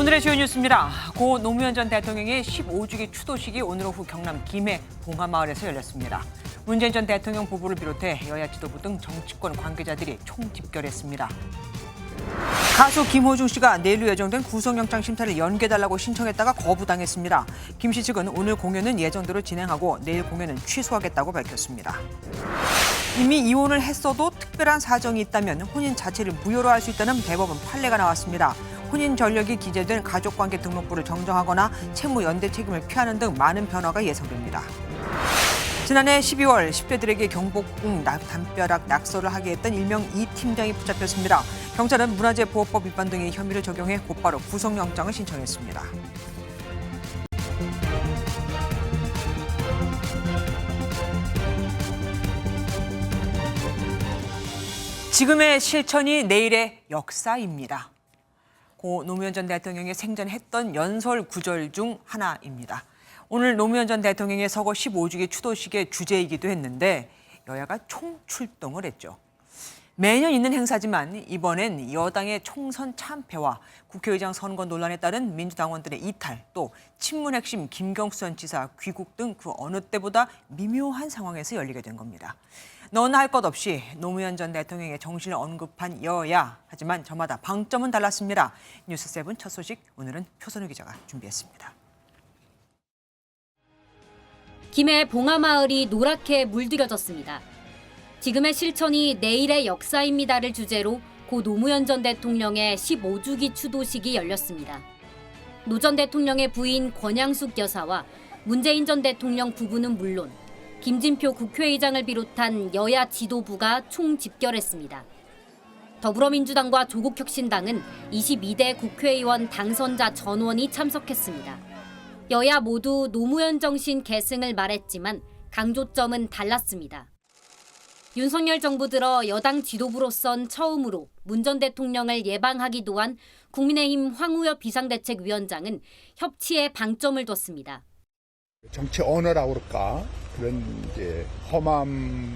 오늘의 주요 뉴스입니다. 고 노무현 전 대통령의 15주기 추도식이 오늘 오후 경남 김해 봉하마을에서 열렸습니다. 문재인 전 대통령 부부를 비롯해 여야 지도부 등 정치권 관계자들이 총집결했습니다. 가수 김호중 씨가 내일로 예정된 구속영장 심사를 연기해달라고 신청했다가 거부당했습니다. 김 씨 측은 오늘 공연은 예정대로 진행하고 내일 공연은 취소하겠다고 밝혔습니다. 이미 이혼을 했어도 특별한 사정이 있다면 혼인 자체를 무효로 할 수 있다는 대법원 판례가 나왔습니다. 혼인 전력이 기재된 가족관계 등록부를 정정하거나 채무 연대 책임을 피하는 등 많은 변화가 예상됩니다. 지난해 12월 10대들에게 경복궁 담벼락 낙서를 하게 했던 일명 이 팀장이 붙잡혔습니다. 경찰은 문화재보호법 위반 등의 혐의를 적용해 곧바로 구속영장을 신청했습니다. 지금의 실천이 내일의 역사입니다. 고 노무현 전 대통령이 생전했던 연설 구절 중 하나입니다. 오늘 노무현 전 대통령의 서거 15주기 추도식의 주제이기도 했는데 여야가 총출동을 했죠. 매년 있는 행사지만 이번엔 여당의 총선 참패와 국회의장 선거 논란에 따른 민주당원들의 이탈, 또 친문 핵심 김경수 전 지사 귀국 등 그 어느 때보다 미묘한 상황에서 열리게 된 겁니다. 너나 할 것 없이 노무현 전 대통령의 정신을 언급한 여야. 하지만 저마다 방점은 달랐습니다. 뉴스7 첫 소식, 오늘은 표선우 기자가 준비했습니다. 김해 봉하마을이 노랗게 물들여졌습니다. 지금의 실천이 내일의 역사입니다를 주제로 고 노무현 전 대통령의 15주기 추도식이 열렸습니다. 노 전 대통령의 부인 권양숙 여사와 문재인 전 대통령 부부는 물론 김진표 국회의장을 비롯한 여야 지도부가 총집결했습니다. 더불어민주당과 조국혁신당은 22대 국회의원 당선자 전원이 참석했습니다. 여야 모두 노무현 정신 계승을 말했지만 강조점은 달랐습니다. 윤석열 정부 들어 여당 지도부로선 처음으로 문 전 대통령을 예방하기도 한 국민의힘 황우여 비상대책위원장은 협치에 방점을 뒀습니다. 정치 언어라고 그럴까? 그런 이제 험한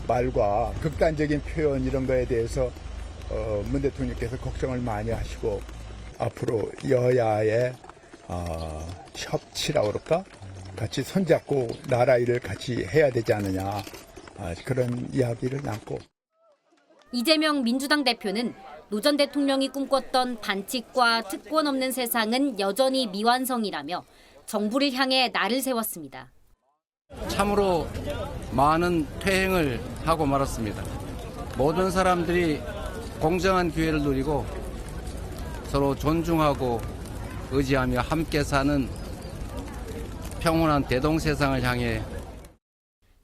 말과 극단적인 표현 이런 거에 대해서 문 대통령께서 걱정을 많이 하시고 앞으로 여야의 협치라고 그럴까? 같이 손잡고 나라 일을 같이 해야 되지 않느냐, 그런 이야기를 남고. 이재명 민주당 대표는 노 전 대통령이 꿈꿨던 반칙과 특권 없는 세상은 여전히 미완성이라며 정부를 향해 날을 세웠습니다. 참으로 많은 퇴행을 하고 말았습니다. 모든 사람들이 공정한 기회를 누리고 서로 존중하고 의지하며 함께 사는 평온한 대동세상을 향해.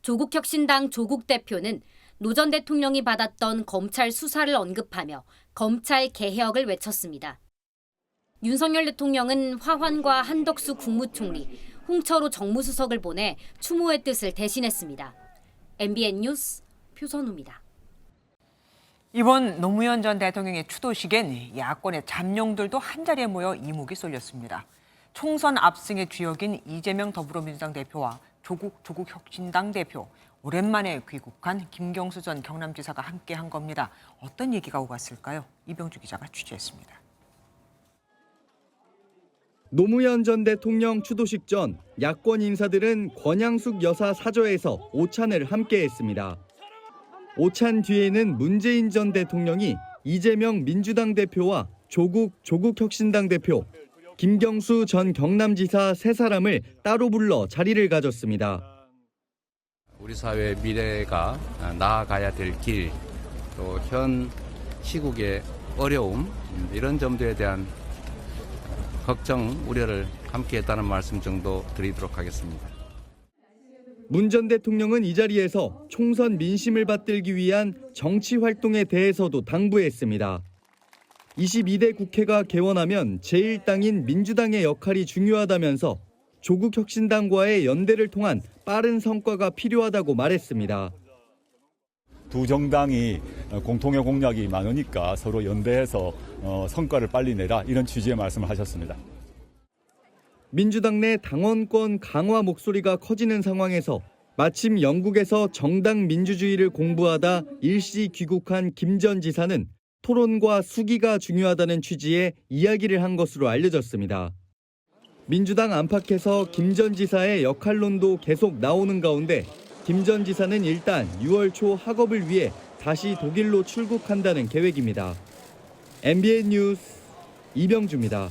조국혁신당 조국 대표는 노 전 대통령이 받았던 검찰 수사를 언급하며 검찰 개혁을 외쳤습니다. 윤석열 대통령은 화환과 한덕수 국무총리, 홍철호 정무수석을 보내 추모의 뜻을 대신했습니다. MBN 뉴스 표선우입니다. 이번 노무현 전 대통령의 추도식엔 야권의 잠룡들도 한자리에 모여 이목이 쏠렸습니다. 총선 압승의 주역인 이재명 더불어민주당 대표와 조국혁신당 대표, 오랜만에 귀국한 김경수 전 경남지사가 함께한 겁니다. 어떤 얘기가 오갔을까요? 이병주 기자가 취재했습니다. 노무현 전 대통령 추도식 전 야권 인사들은 권양숙 여사 사저에서 오찬을 함께했습니다. 오찬 뒤에는 문재인 전 대통령이 이재명 민주당 대표와 조국혁신당 대표, 김경수 전 경남지사 세 사람을 따로 불러 자리를 가졌습니다. 우리 사회의 미래가 나아가야 될 길, 또 현 시국의 어려움, 이런 점들에 대한 걱정, 우려를 함께 했다는 말씀 정도 드리도록 하겠습니다. 문 전 대통령은 이 자리에서 총선 민심을 받들기 위한 정치 활동에 대해서도 당부했습니다. 22대 국회가 개원하면 제1당인 민주당의 역할이 중요하다면서 조국혁신당과의 연대를 통한 빠른 성과가 필요하다고 말했습니다. 두 정당이 공통의 공약이 많으니까 서로 연대해서 성과를 빨리 내라, 이런 취지의 말씀을 하셨습니다. 민주당 내 당원권 강화 목소리가 커지는 상황에서 마침 영국에서 정당 민주주의를 공부하다 일시 귀국한 김 전 지사는 토론과 수기가 중요하다는 취지의 이야기를 한 것으로 알려졌습니다. 민주당 안팎에서 김 전 지사의 역할론도 계속 나오는 가운데 김 전 지사는 일단 6월 초 학업을 위해 다시 독일로 출국한다는 계획입니다. MBN 뉴스 이병주입니다.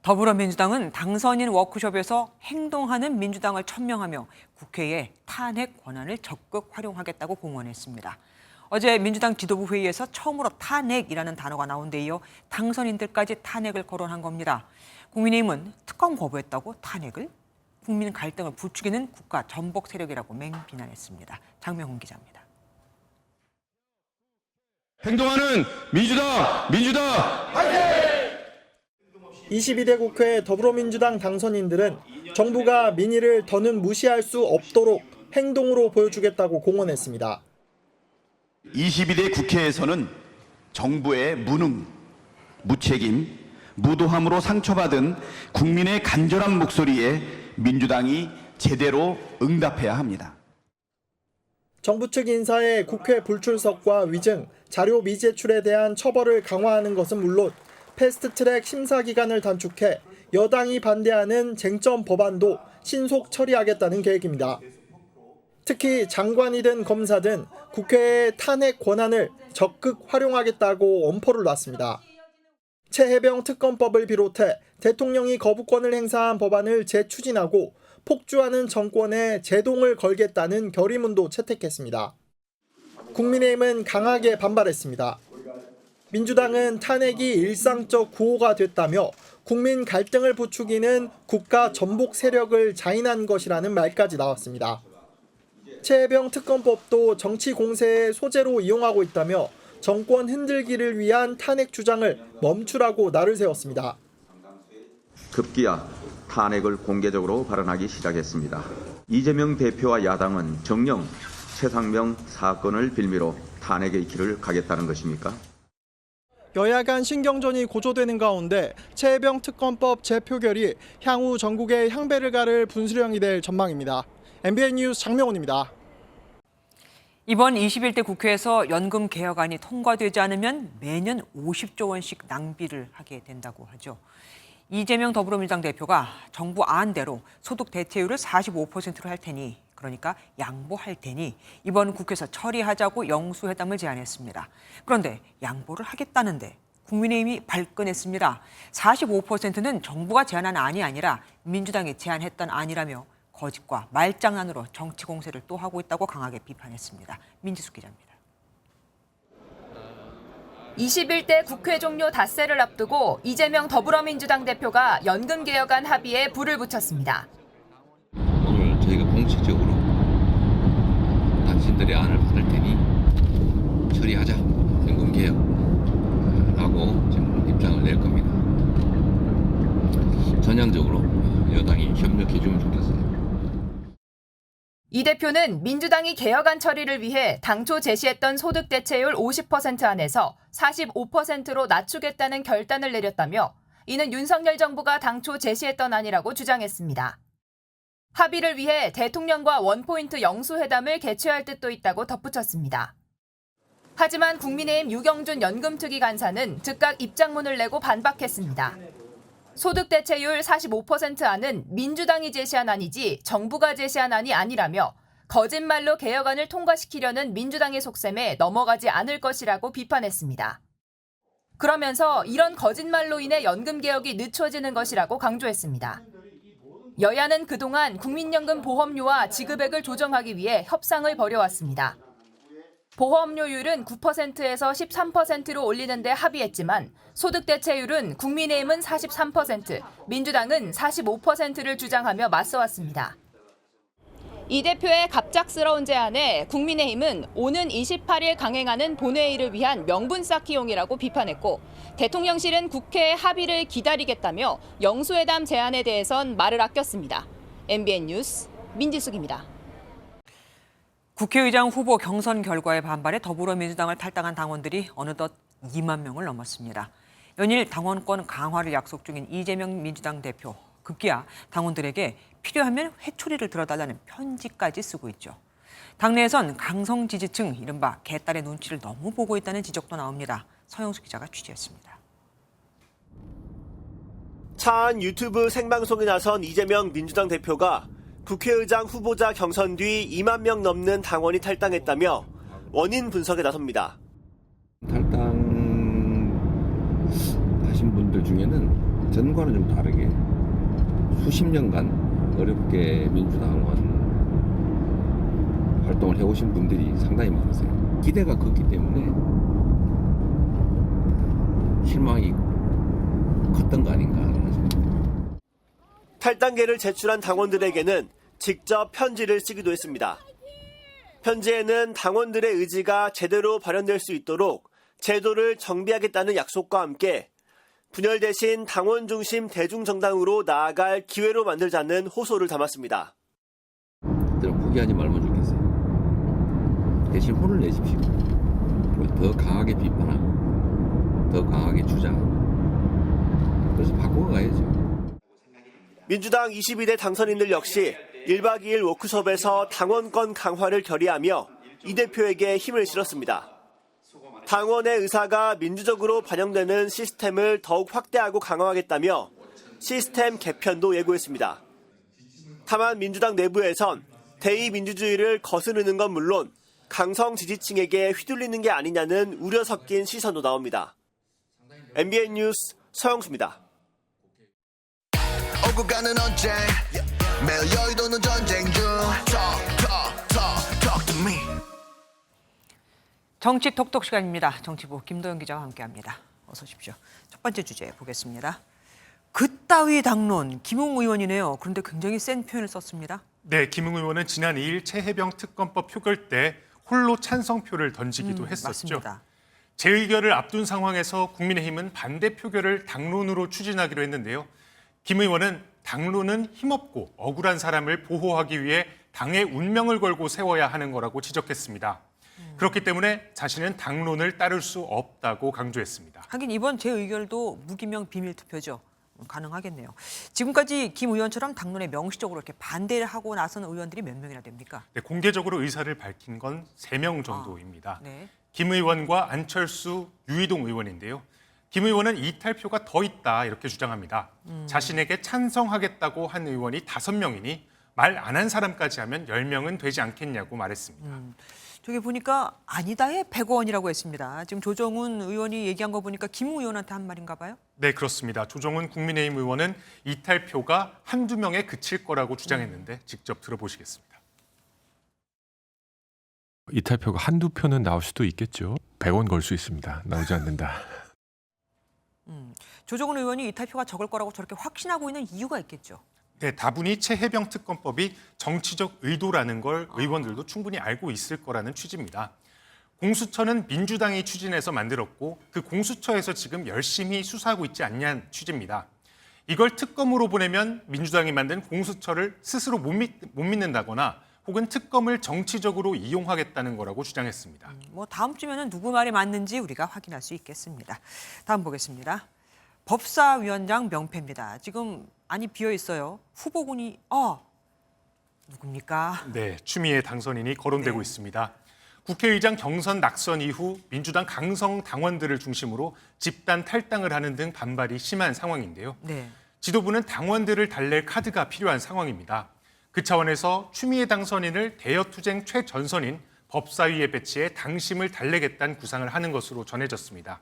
더불어민주당은 당선인 워크숍에서 행동하는 민주당을 천명하며 국회에 탄핵 권한을 적극 활용하겠다고 공언했습니다. 어제 민주당 지도부 회의에서 처음으로 탄핵이라는 단어가 나온 데 이어 당선인들까지 탄핵을 거론한 겁니다. 국민의힘은 특검 거부했다고 탄핵을? 국민 갈등을 부추기는 국가 전복 세력이라고 맹비난했습니다. 장명훈 기자입니다. 행동하는 민주당! 22대 국회 더불어민주당 당선인들은 정부가 민의를 더는 무시할 수 없도록 행동으로 보여주겠다고 공언했습니다. 22대 국회에서는 정부의 무능, 무책임, 무도함으로 상처받은 국민의 간절한 목소리에 민주당이 제대로 응답해야 합니다. 정부 측 인사의 국회 불출석과 위증, 자료 미제출에 대한 처벌을 강화하는 것은 물론 패스트트랙 심사 기간을 단축해 여당이 반대하는 쟁점 법안도 신속 처리하겠다는 계획입니다. 특히 장관이든 검사든 국회의 탄핵 권한을 적극 활용하겠다고 엄포를 놨습니다. 최혜병 특검법을 비롯해 대통령이 거부권을 행사한 법안을 재추진하고 폭주하는 정권에 제동을 걸겠다는 결의문도 채택했습니다. 국민의힘은 강하게 반발했습니다. 민주당은 탄핵이 일상적 구호가 됐다며 국민 갈등을 부추기는 국가 전복 세력을 자인한 것이라는 말까지 나왔습니다. 최혜병 특검법도 정치 공세의 소재로 이용하고 있다며 정권 흔들기를 위한 탄핵 주장을 멈추라고 날을 세웠습니다. 급기야 탄핵을 공개적으로 발언하기 시작했습니다. 이재명 대표와 야당은 정녕 최상명 사건을 빌미로 탄핵의 길을 가겠다는 것입니까? 여야 간 신경전이 고조되는 가운데 최혜병 특검법 재표결이 향후 전국의 향배를 가를 분수령이 될 전망입니다. MBN 뉴스 장명훈입니다. 이번 21대 국회에서 연금 개혁안이 통과되지 않으면 매년 50조 원씩 낭비를 하게 된다고 하죠. 이재명 더불어민주당 대표가 정부 안대로 소득 대체율을 45%로 할 테니, 그러니까 양보할 테니 이번 국회에서 처리하자고 영수회담을 제안했습니다. 그런데 양보를 하겠다는데 국민의힘이 발끈했습니다. 45%는 정부가 제안한 안이 아니라 민주당이 제안했던 안이라며 거짓과 말장난으로 정치 공세를 또 하고 있다고 강하게 비판했습니다. 민지숙 기자입니다. 21대 국회 종료 닷새를 앞두고 이재명 더불어민주당 대표가 연금 개혁안 합의에 불을 붙였습니다. 오늘 저희가 공식적으로 당신들의 안을 받을 테니 처리하자, 연금 개혁라고 지금 입장을 낼 겁니다. 전향적으로 여당이 협력해주면 좋겠어요. 이 대표는 민주당이 개혁안 처리를 위해 당초 제시했던 소득 대체율 50% 안에서 45%로 낮추겠다는 결단을 내렸다며 이는 윤석열 정부가 당초 제시했던 안이라고 주장했습니다. 합의를 위해 대통령과 원포인트 영수회담을 개최할 뜻도 있다고 덧붙였습니다. 하지만 국민의힘 유경준 연금특위 간사는 즉각 입장문을 내고 반박했습니다. 소득 대체율 45% 안은 민주당이 제시한 안이지 정부가 제시한 안이 아니라며 거짓말로 개혁안을 통과시키려는 민주당의 속셈에 넘어가지 않을 것이라고 비판했습니다. 그러면서 이런 거짓말로 인해 연금 개혁이 늦춰지는 것이라고 강조했습니다. 여야는 그동안 국민연금 보험료와 지급액을 조정하기 위해 협상을 벌여왔습니다. 보험료율은 9%에서 13%로 올리는 데 합의했지만 소득 대체율은 국민의힘은 43%, 민주당은 45%를 주장하며 맞서왔습니다. 이 대표의 갑작스러운 제안에 국민의힘은 오는 28일 강행하는 본회의를 위한 명분 쌓기용이라고 비판했고 대통령실은 국회의 합의를 기다리겠다며 영수회담 제안에 대해선 말을 아꼈습니다. MBN 뉴스 민지숙입니다. 국회의장 후보 경선 결과에 반발해 더불어민주당을 탈당한 당원들이 어느덧 2만 명을 넘었습니다. 연일 당원권 강화를 약속 중인 이재명 민주당 대표, 급기야 당원들에게 필요하면 회초리를 들어달라는 편지까지 쓰고 있죠. 당내에선 강성 지지층, 이른바 개딸의 눈치를 너무 보고 있다는 지적도 나옵니다. 서영수 기자가 취재했습니다. 차안 유튜브 생방송에 나선 이재명 민주당 대표가 국회의장 후보자 경선 뒤 2만 명 넘는 당원이 탈당했다며 원인 분석에 나섭니다. 탈당하신 분들 중에는 전과는 좀 다르게 수십 년간 어렵게 민주당원 활동을 해오신 분들이 상당히 많으세요. 기대가 컸기 때문에 실망이 컸던 거 아닌가 하는 생각입니다. 탈당계를 제출한 당원들에게는 직접 편지를 쓰기도 했습니다. 편지에는 당원들의 의지가 제대로 발현될 수 있도록 제도를 정비하겠다는 약속과 함께 분열 대신 당원 중심 대중정당으로 나아갈 기회로 만들자는 호소를 담았습니다. 저는 포기하지 말면 좋겠어요. 대신 혼을 내십시오. 그리고 더 강하게 비판하고 더 강하게 주장하고 그래서 바꿔가야죠. 민주당 22대 당선인들 역시 1박 2일 워크숍에서 당원권 강화를 결의하며 이 대표에게 힘을 실었습니다. 당원의 의사가 민주적으로 반영되는 시스템을 더욱 확대하고 강화하겠다며 시스템 개편도 예고했습니다. 다만 민주당 내부에선 대의 민주주의를 거스르는 건 물론 강성 지지층에게 휘둘리는 게 아니냐는 우려 섞인 시선도 나옵니다. MBN 뉴스 서영수입니다. 오고 가는 언제 매일 여의도는 전쟁 중 Talk to me. 정치 톡톡 시간입니다. 정치부 김도영 기자와 함께합니다. 어서 오십시오. 첫 번째 주제 보겠습니다. 그따위 당론, 김웅 의원이네요. 그런데 굉장히 센 표현을 썼습니다. 네, 김웅 의원은 지난 2일 최혜병 특검법 표결 때 홀로 찬성표를 던지기도 했었죠. 맞습니다. 재의결을 앞둔 상황에서 국민의힘은 반대 표결을 당론으로 추진하기로 했는데요. 김 의원은 당론은 힘없고 억울한 사람을 보호하기 위해 당의 운명을 걸고 세워야 하는 거라고 지적했습니다. 그렇기 때문에 자신은 당론을 따를 수 없다고 강조했습니다. 하긴 이번 재의결도 무기명 비밀 투표죠. 가능하겠네요. 지금까지 김 의원처럼 당론에 명시적으로 이렇게 반대를 하고 나선 의원들이 몇 명이나 됩니까? 네, 공개적으로 의사를 밝힌 건 3명 정도입니다. 네. 김 의원과 안철수, 유이동 의원인데요. 김 의원은 이탈표가 더 있다 이렇게 주장합니다. 자신에게 찬성하겠다고 한 의원이 5명이니 말 안 한 사람까지 하면 10명은 되지 않겠냐고 말했습니다. 저기 보니까 아니다의 100원이라고 했습니다. 지금 조정훈 의원이 얘기한 거 보니까 김 의원한테 한 말인가 봐요? 네, 그렇습니다. 조정훈 국민의힘 의원은 이탈표가 한두 명에 그칠 거라고 주장했는데 직접 들어보시겠습니다. 이탈표가 한두 표는 나올 수도 있겠죠. 100원 걸 수 있습니다. 나오지 않는다. 조정훈 의원이 이탈표가 적을 거라고 저렇게 확신하고 있는 이유가 있겠죠. 네, 다분히 최혜병 특검법이 정치적 의도라는 걸 의원들도 충분히 알고 있을 거라는 취지입니다. 공수처는 민주당이 추진해서 만들었고 그 공수처에서 지금 열심히 수사하고 있지 않냐는 취지입니다. 이걸 특검으로 보내면 민주당이 만든 공수처를 스스로 못 믿는다거나 혹은 특검을 정치적으로 이용하겠다는 거라고 주장했습니다. 다음 주면은 누구 말이 맞는지 우리가 확인할 수 있겠습니다. 다음 보겠습니다. 법사위원장 명패입니다. 지금 안이 비어 있어요. 후보군이 누굽니까? 네, 추미애 당선인이 거론되고 있습니다. 국회의장 경선 낙선 이후 민주당 강성 당원들을 중심으로 집단 탈당을 하는 등 반발이 심한 상황인데요. 네. 지도부는 당원들을 달랠 카드가 필요한 상황입니다. 그 차원에서 추미애 당선인을 대여투쟁 최전선인 법사위에 배치해 당심을 달래겠다는 구상을 하는 것으로 전해졌습니다.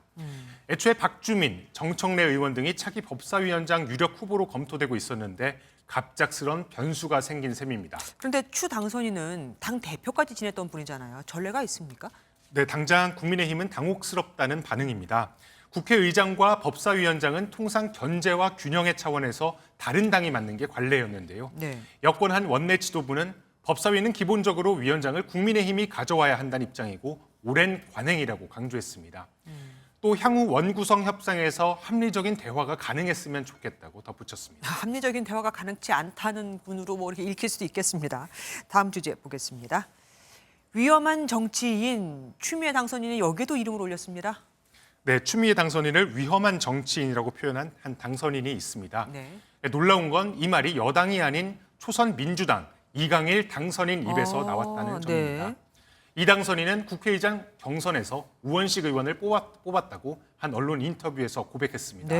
애초에 박주민, 정청래 의원 등이 차기 법사위원장 유력 후보로 검토되고 있었는데 갑작스런 변수가 생긴 셈입니다. 그런데 추 당선인은 당 대표까지 지냈던 분이잖아요. 전례가 있습니까? 네, 당장 국민의힘은 당혹스럽다는 반응입니다. 국회의장과 법사위원장은 통상 견제와 균형의 차원에서 다른 당이 맡는 게 관례였는데요. 네. 여권 한 원내 지도부는 법사위는 기본적으로 위원장을 국민의힘이 가져와야 한다는 입장이고 오랜 관행이라고 강조했습니다. 또 향후 원구성 협상에서 합리적인 대화가 가능했으면 좋겠다고 덧붙였습니다. 합리적인 대화가 가능치 않다는 분으로 이렇게 읽힐 수도 있겠습니다. 다음 주제 보겠습니다. 위험한 정치인 추미애 당선인이 여기에도 이름을 올렸습니다. 네, 추미애 당선인을 위험한 정치인이라고 표현한 한 당선인이 있습니다. 네. 놀라운 건 이 말이 여당이 아닌 초선 민주당 이강일 당선인 입에서 나왔다는 점입니다. 이 당선인은 국회의장 경선에서 우원식 의원을 뽑았다고 한 언론 인터뷰에서 고백했습니다.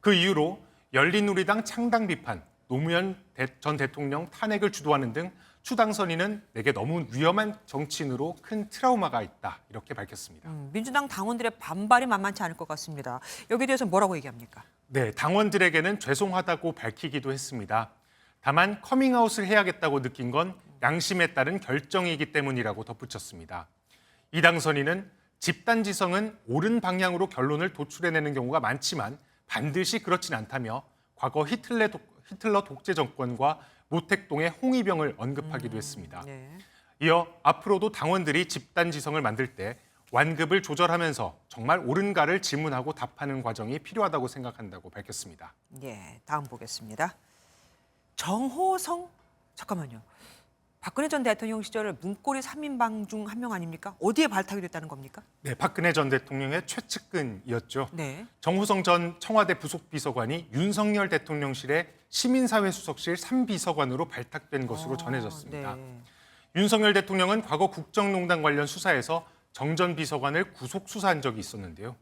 그 이후로 열린우리당 창당 비판, 노무현 전 대통령 탄핵을 주도하는 등 추 당선인은 내게 너무 위험한 정치인으로 큰 트라우마가 있다 이렇게 밝혔습니다. 민주당 당원들의 반발이 만만치 않을 것 같습니다. 여기에 대해서 뭐라고 얘기합니까? 네, 당원들에게는 죄송하다고 밝히기도 했습니다. 다만 커밍아웃을 해야겠다고 느낀 건 양심에 따른 결정이기 때문이라고 덧붙였습니다. 이 당선인은 집단지성은 옳은 방향으로 결론을 도출해내는 경우가 많지만 반드시 그렇진 않다며 과거 히틀러 독재 정권과 모택동의 홍위병을 언급하기도 했습니다. 이어 앞으로도 당원들이 집단지성을 만들 때 완급을 조절하면서 정말 옳은가를 질문하고 답하는 과정이 필요하다고 생각한다고 밝혔습니다. 다음 보겠습니다. 정호성? 잠깐만요. 박근혜 전 대통령 시절 문고리 3인방 중 한 명 아닙니까? 어디에 발탁이 됐다는 겁니까? 네, 박근혜 전 대통령의 최측근이었죠. 정호성 전 청와대 부속비서관이 윤석열 대통령실의 시민사회수석실 3비서관으로 발탁된 것으로 전해졌습니다. 윤석열 대통령은 과거 국정농단 관련 수사에서 정 전 비서관을 구속 수사한 적이 있었는데요.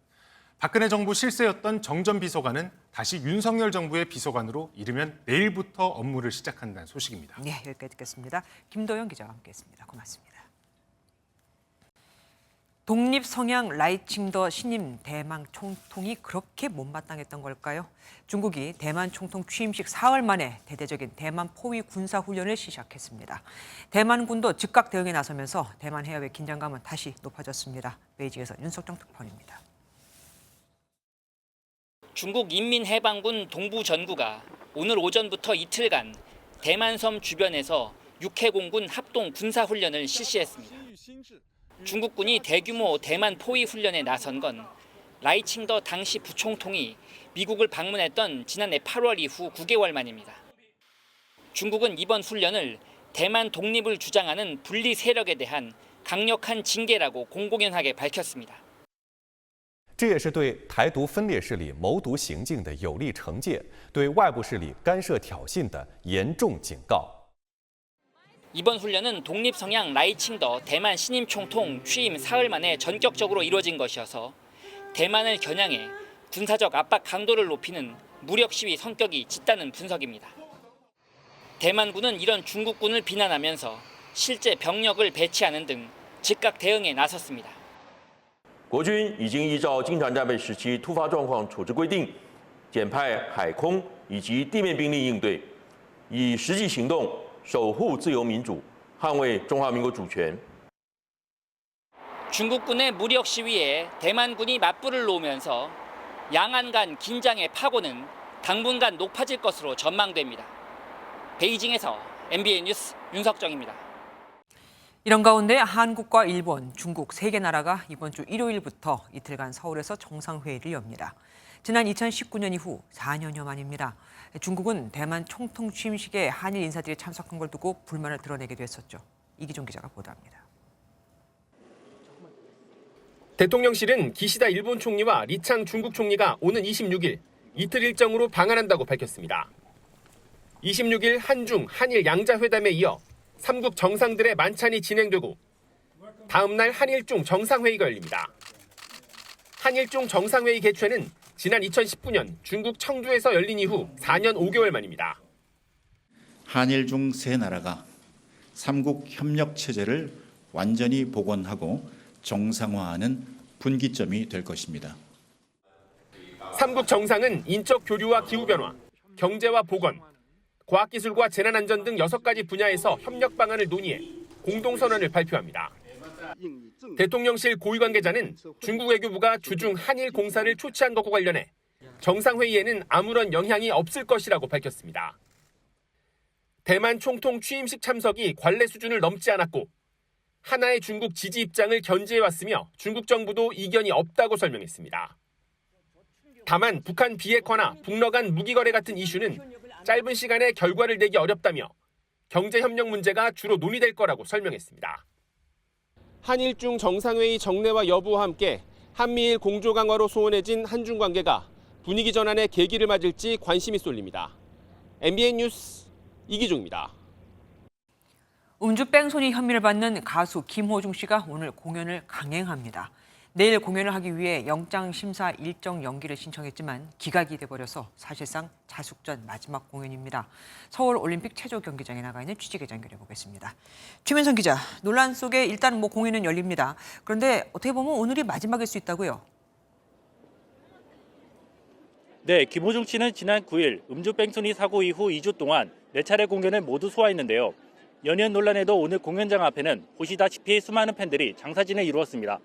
박근혜 정부 실세였던 정 전 비서관은 다시 윤석열 정부의 비서관으로 이르면 내일부터 업무를 시작한다는 소식입니다. 여기까지 듣겠습니다. 김도영 기자와 함께했습니다. 고맙습니다. 독립 성향 라이칭더 신임 대만 총통이 그렇게 못마땅했던 걸까요? 중국이 대만 총통 취임식 사흘 만에 대대적인 대만 포위 군사 훈련을 시작했습니다. 대만군도 즉각 대응에 나서면서 대만 해협의 긴장감은 다시 높아졌습니다. 베이징에서 윤석정 특파원입니다. 중국 인민해방군 동부전구가 오늘 오전부터 이틀간 대만섬 주변에서 육해공군 합동 군사훈련을 실시했습니다. 중국군이 대규모 대만 포위 훈련에 나선 건 라이칭더 당시 부총통이 미국을 방문했던 지난해 8월 이후 9개월 만입니다. 중국은 이번 훈련을 대만 독립을 주장하는 분리 세력에 대한 강력한 징계라고 공공연하게 밝혔습니다. 这也是对台独分裂势力谋独行径的有力惩戒，对外部势力干涉挑衅的严重警告。 이번 훈련은 독립 성향 라이칭더 대만 신임 총통 취임 사흘 만에 전격적으로 이루어진 것이어서 대만을 겨냥해 군사적 압박 강도를 높이는 무력 시위 성격이 짙다는 분석입니다. 대만군은 이런 중국군을 비난하면서 실제 병력을 배치하는 등 즉각 대응에 나섰습니다. 国军已经依照经常战备时期突发状况处置规定，简派海空以及地面兵力应对，以实际行动守护自由民主，捍卫中华民国主权。 중국군의 무력 시위에 대만군이 맞불을 놓으면서 양안 간 긴장의 파고는 당분간 높아질 것으로 전망됩니다. 베이징에서 MBN 뉴스 윤석정입니다. 이런 가운데 한국과 일본, 중국 세 개 나라가 이번 주 일요일부터 이틀간 서울에서 정상회의를 엽니다. 지난 2019년 이후 4년여 만입니다. 중국은 대만 총통 취임식에 한일 인사들이 참석한 걸 두고 불만을 드러내기도 했었죠. 이기종 기자가 보도합니다. 대통령실은 기시다 일본 총리와 리창 중국 총리가 오는 26일 이틀 일정으로 방한한다고 밝혔습니다. 26일 한중, 한일 양자회담에 이어 3국 정상들의 만찬이 진행되고 다음 날 한일중 정상회의가 열립니다. 한일중 정상회의 개최는 지난 2019년 중국 청주에서 열린 이후 4년 5개월 만입니다. 한일중 세 나라가 3국 협력 체제를 완전히 복원하고 정상화하는 분기점이 될 것입니다. 3국 정상은 인적 교류와 기후변화, 경제와 보건, 과학기술과 재난안전 등 6가지 분야에서 협력 방안을 논의해 공동선언을 발표합니다. 대통령실 고위 관계자는 중국 외교부가 주중 한일 공사를 초치한 것과 관련해 정상회의에는 아무런 영향이 없을 것이라고 밝혔습니다. 대만 총통 취임식 참석이 관례 수준을 넘지 않았고 하나의 중국 지지 입장을 견지해왔으며 중국 정부도 이견이 없다고 설명했습니다. 다만 북한 비핵화나 북러 간 무기 거래 같은 이슈는 짧은 시간에 결과를 내기 어렵다며 경제협력 문제가 주로 논의될 거라고 설명했습니다. 한일중 정상회의 정례와 여부와 함께 한미일 공조 강화로 소원해진 한중 관계가 분위기 전환의 계기를 맞을지 관심이 쏠립니다. MBN 뉴스 이기종입니다. 음주 뺑소니 혐의를 받는 가수 김호중 씨가 오늘 공연을 강행합니다. 내일 공연을 하기 위해 영장 심사 일정 연기를 신청했지만 기각이 돼버려서 사실상 자숙전 마지막 공연입니다. 서울 올림픽 체조 경기장에 나가 있는 취재기자 연결해 보겠습니다. 최민선 기자, 논란 속에 일단 공연은 열립니다. 그런데 어떻게 보면 오늘이 마지막일 수 있다고요? 네, 김호중 씨는 지난 9일 음주 뺑소니 사고 이후 2주 동안 4차례 공연을 모두 소화했는데요. 연이은 논란에도 오늘 공연장 앞에는 보시다시피 수많은 팬들이 장사진을 이루었습니다.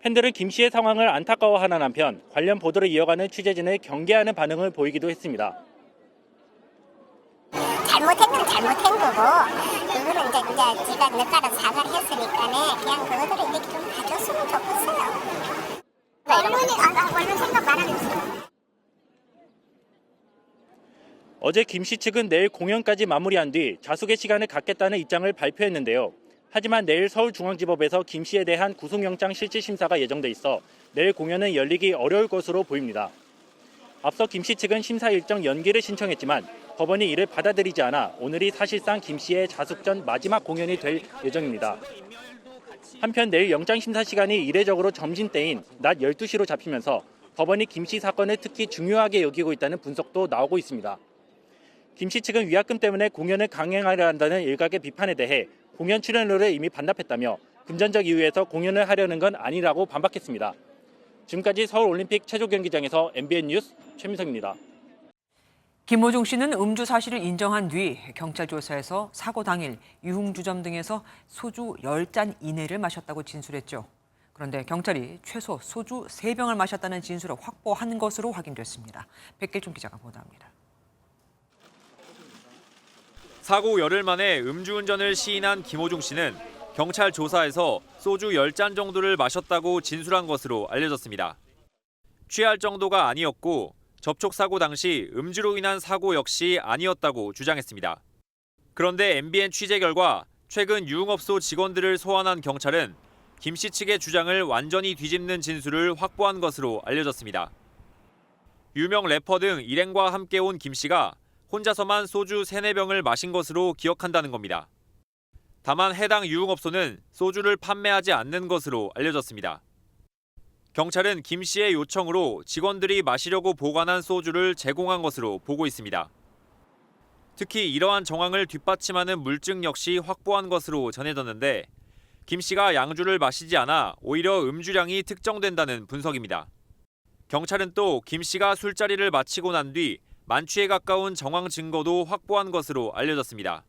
팬들은 김 씨의 상황을 안타까워하는 한편 관련 보도를 이어가는 취재진을 경계하는 반응을 보이기도 했습니다. 잘못한 건 잘못한 거고 그거는 이제 제가 늦가라 사과를 했으니까 그냥 그거들을 이렇게 좀 봐줬으면 좋겠어요. 언론 생각 말하면서. 어제 김 씨 측은 내일 공연까지 마무리한 뒤 자숙의 시간을 갖겠다는 입장을 발표했는데요. 하지만 내일 서울중앙지법에서 김 씨에 대한 구속영장 실질심사가 예정돼 있어 내일 공연은 열리기 어려울 것으로 보입니다. 앞서 김 씨 측은 심사 일정 연기를 신청했지만 법원이 이를 받아들이지 않아 오늘이 사실상 김 씨의 자숙 전 마지막 공연이 될 예정입니다. 한편 내일 영장심사 시간이 이례적으로 점심때인 낮 12시로 잡히면서 법원이 김 씨 사건을 특히 중요하게 여기고 있다는 분석도 나오고 있습니다. 김 씨 측은 위약금 때문에 공연을 강행하려 한다는 일각의 비판에 대해 공연 출연료를 이미 반납했다며 금전적 이유에서 공연을 하려는 건 아니라고 반박했습니다. 지금까지 서울올림픽 체조경기장에서 MBN 뉴스 최민성입니다. 김호중 씨는 음주 사실을 인정한 뒤 경찰 조사에서 사고 당일 유흥주점 등에서 소주 10잔 이내를 마셨다고 진술했죠. 그런데 경찰이 최소 소주 3병을 마셨다는 진술을 확보한 것으로 확인됐습니다. 백길종 기자가 보도합니다. 사고 열흘 만에 음주운전을 시인한 김호중 씨는 경찰 조사에서 소주 10잔 정도를 마셨다고 진술한 것으로 알려졌습니다. 취할 정도가 아니었고 접촉사고 당시 음주로 인한 사고 역시 아니었다고 주장했습니다. 그런데 MBN 취재 결과 최근 유흥업소 직원들을 소환한 경찰은 김 씨 측의 주장을 완전히 뒤집는 진술을 확보한 것으로 알려졌습니다. 유명 래퍼 등 일행과 함께 온 김 씨가 혼자서만 소주 3-4병을 마신 것으로 기억한다는 겁니다. 다만 해당 유흥업소는 소주를 판매하지 않는 것으로 알려졌습니다. 경찰은 김 씨의 요청으로 직원들이 마시려고 보관한 소주를 제공한 것으로 보고 있습니다. 특히 이러한 정황을 뒷받침하는 물증 역시 확보한 것으로 전해졌는데 김 씨가 양주를 마시지 않아 오히려 음주량이 특정된다는 분석입니다. 경찰은 또 김 씨가 술자리를 마치고 난 뒤 만취에 가까운 정황 증거도 확보한 것으로 알려졌습니다.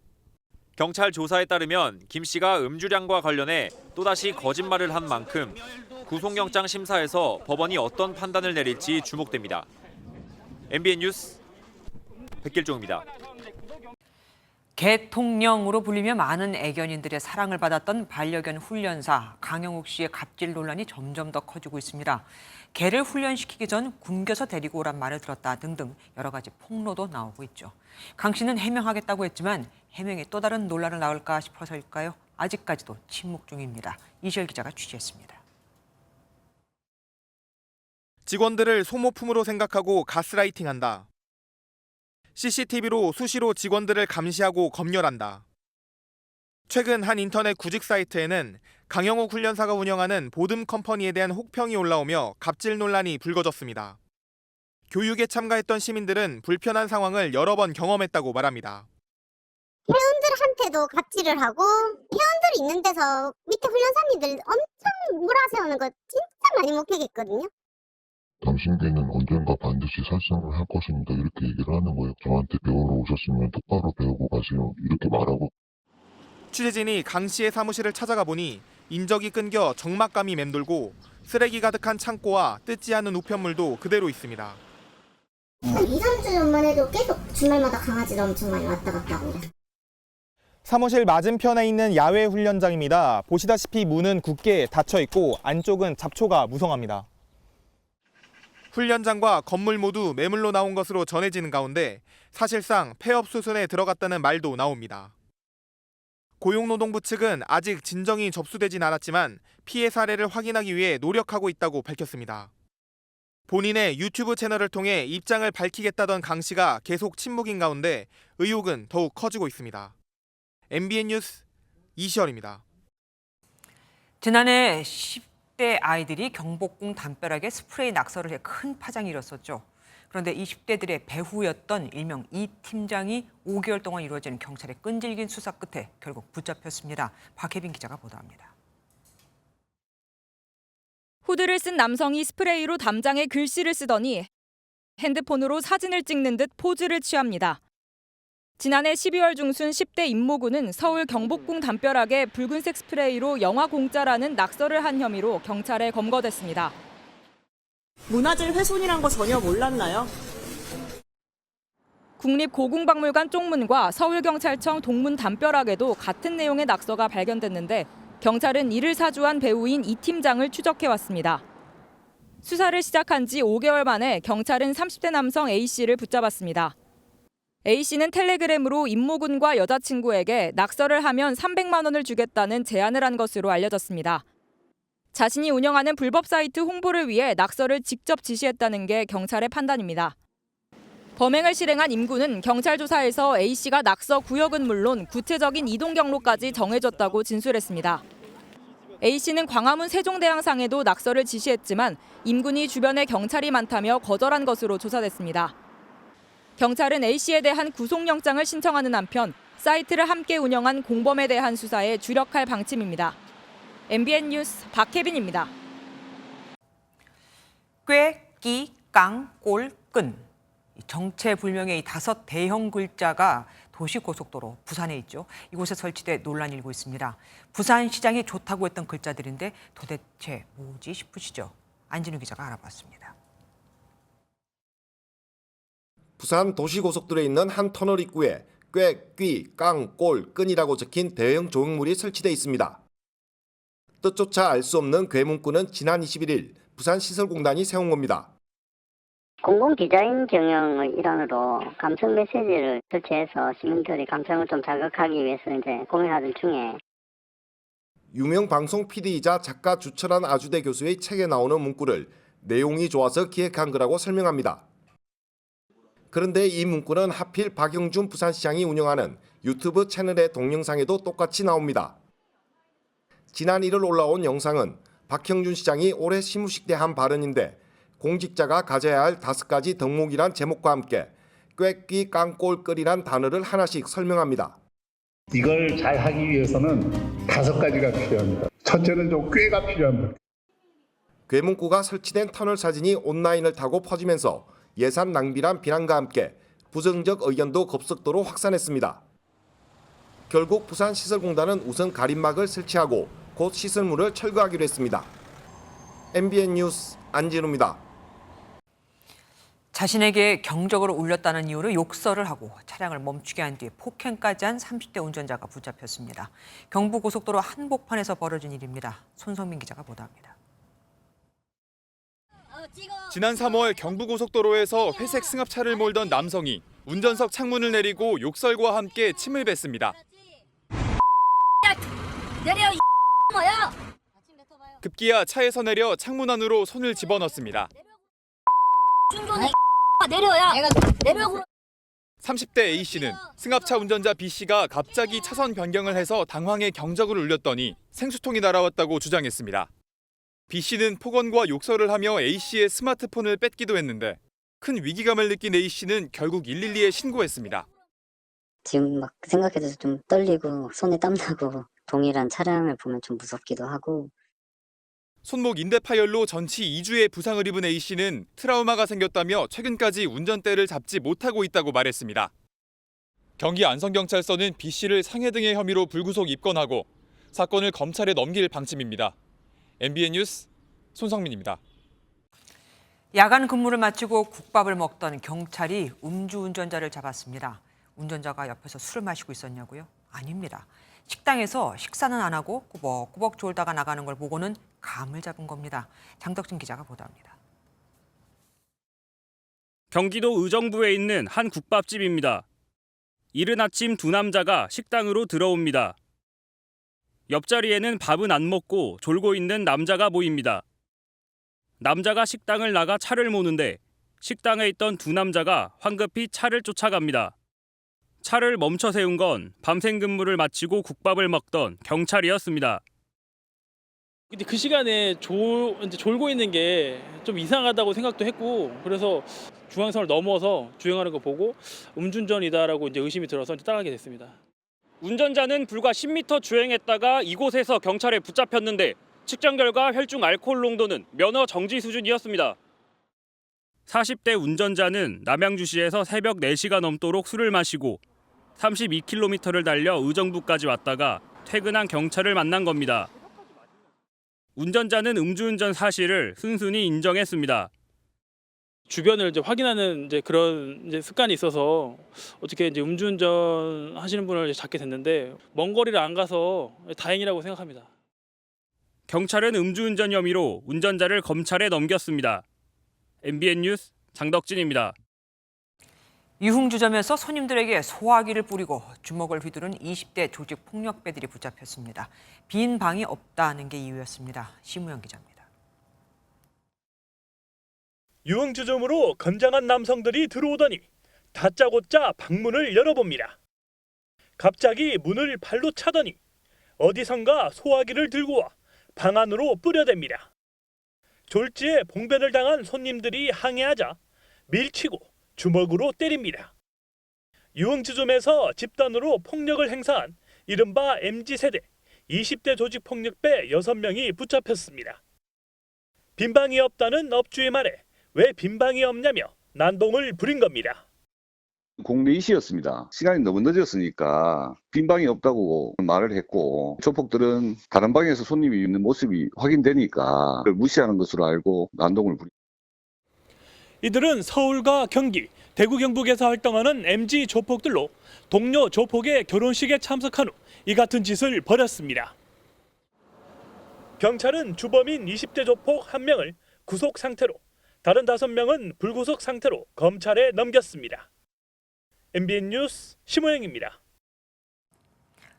경찰 조사에 따르면 김 씨가 음주량과 관련해 또다시 거짓말을 한 만큼 구속영장 심사에서 법원이 어떤 판단을 내릴지 주목됩니다. MBN 뉴스 백길종입니다. 개통령으로 불리며 많은 애견인들의 사랑을 받았던 반려견 훈련사 강영욱 씨의 갑질 논란이 점점 더 커지고 있습니다. 개를 훈련시키기 전 굶겨서 데리고 오란 말을 들었다 등등 여러 가지 폭로도 나오고 있죠. 강 씨는 해명하겠다고 했지만 해명에 또 다른 논란을 낳을까 싶어서일까요? 아직까지도 침묵 중입니다. 이시열 기자가 취재했습니다. 직원들을 소모품으로 생각하고 가스라이팅한다. CCTV로 수시로 직원들을 감시하고 검열한다. 최근 한 인터넷 구직 사이트에는 강영욱 훈련사가 운영하는 보듬 컴퍼니에 대한 혹평이 올라오며 갑질 논란이 불거졌습니다. 교육에 참가했던 시민들은 불편한 상황을 여러 번 경험했다고 말합니다. 회원들한테도 갑질을 하고 회원들이 있는 데서 밑에 훈련사님들 엄청 몰아세우는 거 진짜 많이 목격했거든요. 당신께는 언젠가 반드시 살상을 할 것입니다. 이렇게 얘기를 하는 거예요. 저한테 배우러 오셨으면 똑바로 배우고 가세요. 이렇게 말하고. 취재진이 강 씨의 사무실을 찾아가 보니 인적이 끊겨 적막감이 맴돌고 쓰레기 가득한 창고와 뜯지 않은 우편물도 그대로 있습니다. 2-3주 전만 해도 계속 주말마다 강아지를 엄청 많이 왔다 갔다 하고. 사무실 맞은편에 있는 야외 훈련장입니다. 보시다시피 문은 굳게 닫혀 있고 안쪽은 잡초가 무성합니다. 훈련장과 건물 모두 매물로 나온 것으로 전해지는 가운데 사실상 폐업 수순에 들어갔다는 말도 나옵니다. 고용노동부 측은 아직 진정이 접수되진 않았지만 피해 사례를 확인하기 위해 노력하고 있다고 밝혔습니다. 본인의 유튜브 채널을 통해 입장을 밝히겠다던 강 씨가 계속 침묵인 가운데 의혹은 더욱 커지고 있습니다. MBN 뉴스 이시열입니다. 지난해 10대 아이들이 경복궁 담벼락에 스프레이 낙서를 해 큰 파장이 일었었죠. 그런데 20대들의 배후였던 일명 이 팀장이 5개월 동안 이루어진 경찰의 끈질긴 수사 끝에 결국 붙잡혔습니다. 박혜빈 기자가 보도합니다. 후드를 쓴 남성이 스프레이로 담장에 글씨를 쓰더니 핸드폰으로 사진을 찍는 듯 포즈를 취합니다. 지난해 12월 중순 10대 임모군은 서울 경복궁 담벼락에 붉은색 스프레이로 영화 공짜라는 낙서를 한 혐의로 경찰에 검거됐습니다. 문화재 훼손이란 거 전혀 몰랐나요? 국립고궁박물관 쪽문과 서울경찰청 동문 담벼락에도 같은 내용의 낙서가 발견됐는데 경찰은 이를 사주한 배우인 이 팀장을 추적해왔습니다. 수사를 시작한 지 5개월 만에 경찰은 30대 남성 A씨를 붙잡았습니다. A씨는 텔레그램으로 임모군과 여자친구에게 낙서를 하면 300만 원을 주겠다는 제안을 한 것으로 알려졌습니다. 자신이 운영하는 불법 사이트 홍보를 위해 낙서를 직접 지시했다는 게 경찰의 판단입니다. 범행을 실행한 임군은 경찰 조사에서 A씨가 낙서 구역은 물론 구체적인 이동 경로까지 정해줬다고 진술했습니다. A씨는 광화문 세종대왕상에도 낙서를 지시했지만 임군이 주변에 경찰이 많다며 거절한 것으로 조사됐습니다. 경찰은 A씨에 대한 구속영장을 신청하는 한편 사이트를 함께 운영한 공범에 대한 수사에 주력할 방침입니다. MBN 뉴스 박혜빈입니다. 꽤, 끼, 깡, 꼴, 끈. 정체불명의 이 5 대형 글자가 도시고속도로 부산에 있죠. 이곳에 설치돼 논란이 일고 있습니다. 부산시장이 좋다고 했던 글자들인데 도대체 뭐지 싶으시죠? 안진우 기자가 알아봤습니다. 부산 도시고속도로에 있는 한 터널 입구에 꽤, 끼, 깡, 꼴, 끈이라고 적힌 대형 조형물이 설치돼 있습니다. 뜻조차 알 수 없는 괴문구는 지난 21일 부산시설공단이 세운 겁니다. 공공 디자인 경영의 일환으로 감성 메시지를 설치해서 시민들의 감성을 좀 자극하기 위해서 이제 고민하던 중에 유명 방송 PD이자 작가 주철한 아주대 교수의 책에 나오는 문구를 내용이 좋아서 기획한 거라고 설명합니다. 그런데 이 문구는 하필 박영준 부산시장이 운영하는 유튜브 채널의 동영상에도 똑같이 나옵니다. 지난 1월 올라온 영상은 박형준 시장이 올해 시무식 때 한 발언인데 공직자가 가져야 할 5가지 덕목이란 제목과 함께 꾀끼 깡꼴끌이란 단어를 하나씩 설명합니다. 이걸 잘 하기 위해서는 5가지가 필요합니다. 첫째는 좀 꾀가 필요합니다. 괴문구가 설치된 터널 사진이 온라인을 타고 퍼지면서 예산 낭비란 비난과 함께 부정적 의견도 급속도로 확산했습니다. 결국 부산시설공단은 우선 가림막을 설치하고 곧 시설물을 철거하기로 했습니다. MBN 뉴스 안진우입니다. 자신에게 경적으로 울렸다는 이유로 욕설을 하고 차량을 멈추게 한 뒤 폭행까지 한 30대 운전자가 붙잡혔습니다. 경부고속도로 한복판에서 벌어진 일입니다. 손성민 기자가 보도합니다. 지난 3월 경부고속도로에서 회색 승합차를 몰던 남성이 운전석 창문을 내리고 욕설과 함께 침을 뱉습니다. 내려 이 뭐야? 급기야 차에서 내려 창문 안으로 손을 집어넣습니다. 충전해 내려야 내려. 30대 A씨는 승합차 운전자 B씨가 갑자기 차선 변경을 해서 당황해 경적을 울렸더니 생수통이 날아왔다고 주장했습니다. B씨는 폭언과 욕설을 하며 A씨의 스마트폰을 뺏기도 했는데 큰 위기감을 느낀 A씨는 결국 112에 신고했습니다. 지금 막 생각해도 좀 떨리고 손에 땀나고 동일한 차량을 보면 좀 무섭기도 하고 손목 인대 파열로 전치 2주의 부상을 입은 A씨는 트라우마가 생겼다며 최근까지 운전대를 잡지 못하고 있다고 말했습니다. 경기 안성경찰서는 B씨를 상해 등의 혐의로 불구속 입건하고 사건을 검찰에 넘길 방침입니다. MBN 뉴스 손성민입니다. 야간 근무를 마치고 국밥을 먹던 경찰이 음주운전자를 잡았습니다. 운전자가 옆에서 술을 마시고 있었냐고요? 아닙니다. 식당에서 식사는 안 하고 꾸벅꾸벅 졸다가 나가는 걸 보고는 감을 잡은 겁니다. 장덕진 기자가 보도합니다. 경기도 의정부에 있는 한 국밥집입니다. 이른 아침 두 남자가 식당으로 들어옵니다. 옆자리에는 밥은 안 먹고 졸고 있는 남자가 보입니다. 남자가 식당을 나가 차를 모는데 식당에 있던 두 남자가 황급히 차를 쫓아갑니다. 차를 멈춰 세운 건 밤샘 근무를 마치고 국밥을 먹던 경찰이었습니다. 근데 그 시간에 이제 졸고 있는 게 좀 이상하다고 생각도 했고, 그래서 중앙선을 넘어서 주행하는 거 보고 음주운전이다라고 이제 의심이 들어서 이제 따라가게 됐습니다. 운전자는 불과 10m 주행했다가 이곳에서 경찰에 붙잡혔는데 측정 결과 혈중 알코올 농도는 면허 정지 수준이었습니다. 40대 운전자는 남양주시에서 새벽 4시가 넘도록 술을 마시고 32km를 달려 의정부까지 왔다가 퇴근한 경찰을 만난 겁니다. 운전자는 음주운전 사실을 순순히 인정했습니다. 주변을 이제 확인하는 이제 그런 이제 습관이 있어서 어떻게 이제 음주운전 하시는 분을 잡게 됐는데 먼 거리를 안 가서 다행이라고 생각합니다. 경찰은 음주운전 혐의로 운전자를 검찰에 넘겼습니다. MBN 뉴스 장덕진입니다. 유흥주점에서 손님들에게 소화기를 뿌리고 주먹을 휘두른 20대 조직폭력배들이 붙잡혔습니다. 빈 방이 없다는 게 이유였습니다. 심우영 기자입니다. 유흥주점으로 건장한 남성들이 들어오더니 다짜고짜 방문을 열어봅니다. 갑자기 문을 발로 차더니 어디선가 소화기를 들고 와 방 안으로 뿌려댑니다. 졸지에 봉변을 당한 손님들이 항의하자 밀치고 주먹으로 때립니다. 유흥주점에서 집단으로 폭력을 행사한 이른바 MZ세대 20대 조직폭력배 6명이 붙잡혔습니다. 빈방이 없다는 업주의 말에 왜 빈방이 없냐며 난동을 부린 겁니다. 공개 이시였습니다. 시간이 너무 늦었으니까 빈방이 없다고 말을 했고 조폭들은 다른 방에서 손님이 있는 모습이 확인되니까 그걸 무시하는 것으로 알고 난동을 부립니다. 이들은 서울과 경기, 대구 경북에서 활동하는 MZ 조폭들로 동료 조폭의 결혼식에 참석한 후 이 같은 짓을 벌였습니다. 경찰은 주범인 20대 조폭 1명을 구속 상태로 다른 5명은 불구속 상태로 검찰에 넘겼습니다. MBN 뉴스 심호영입니다.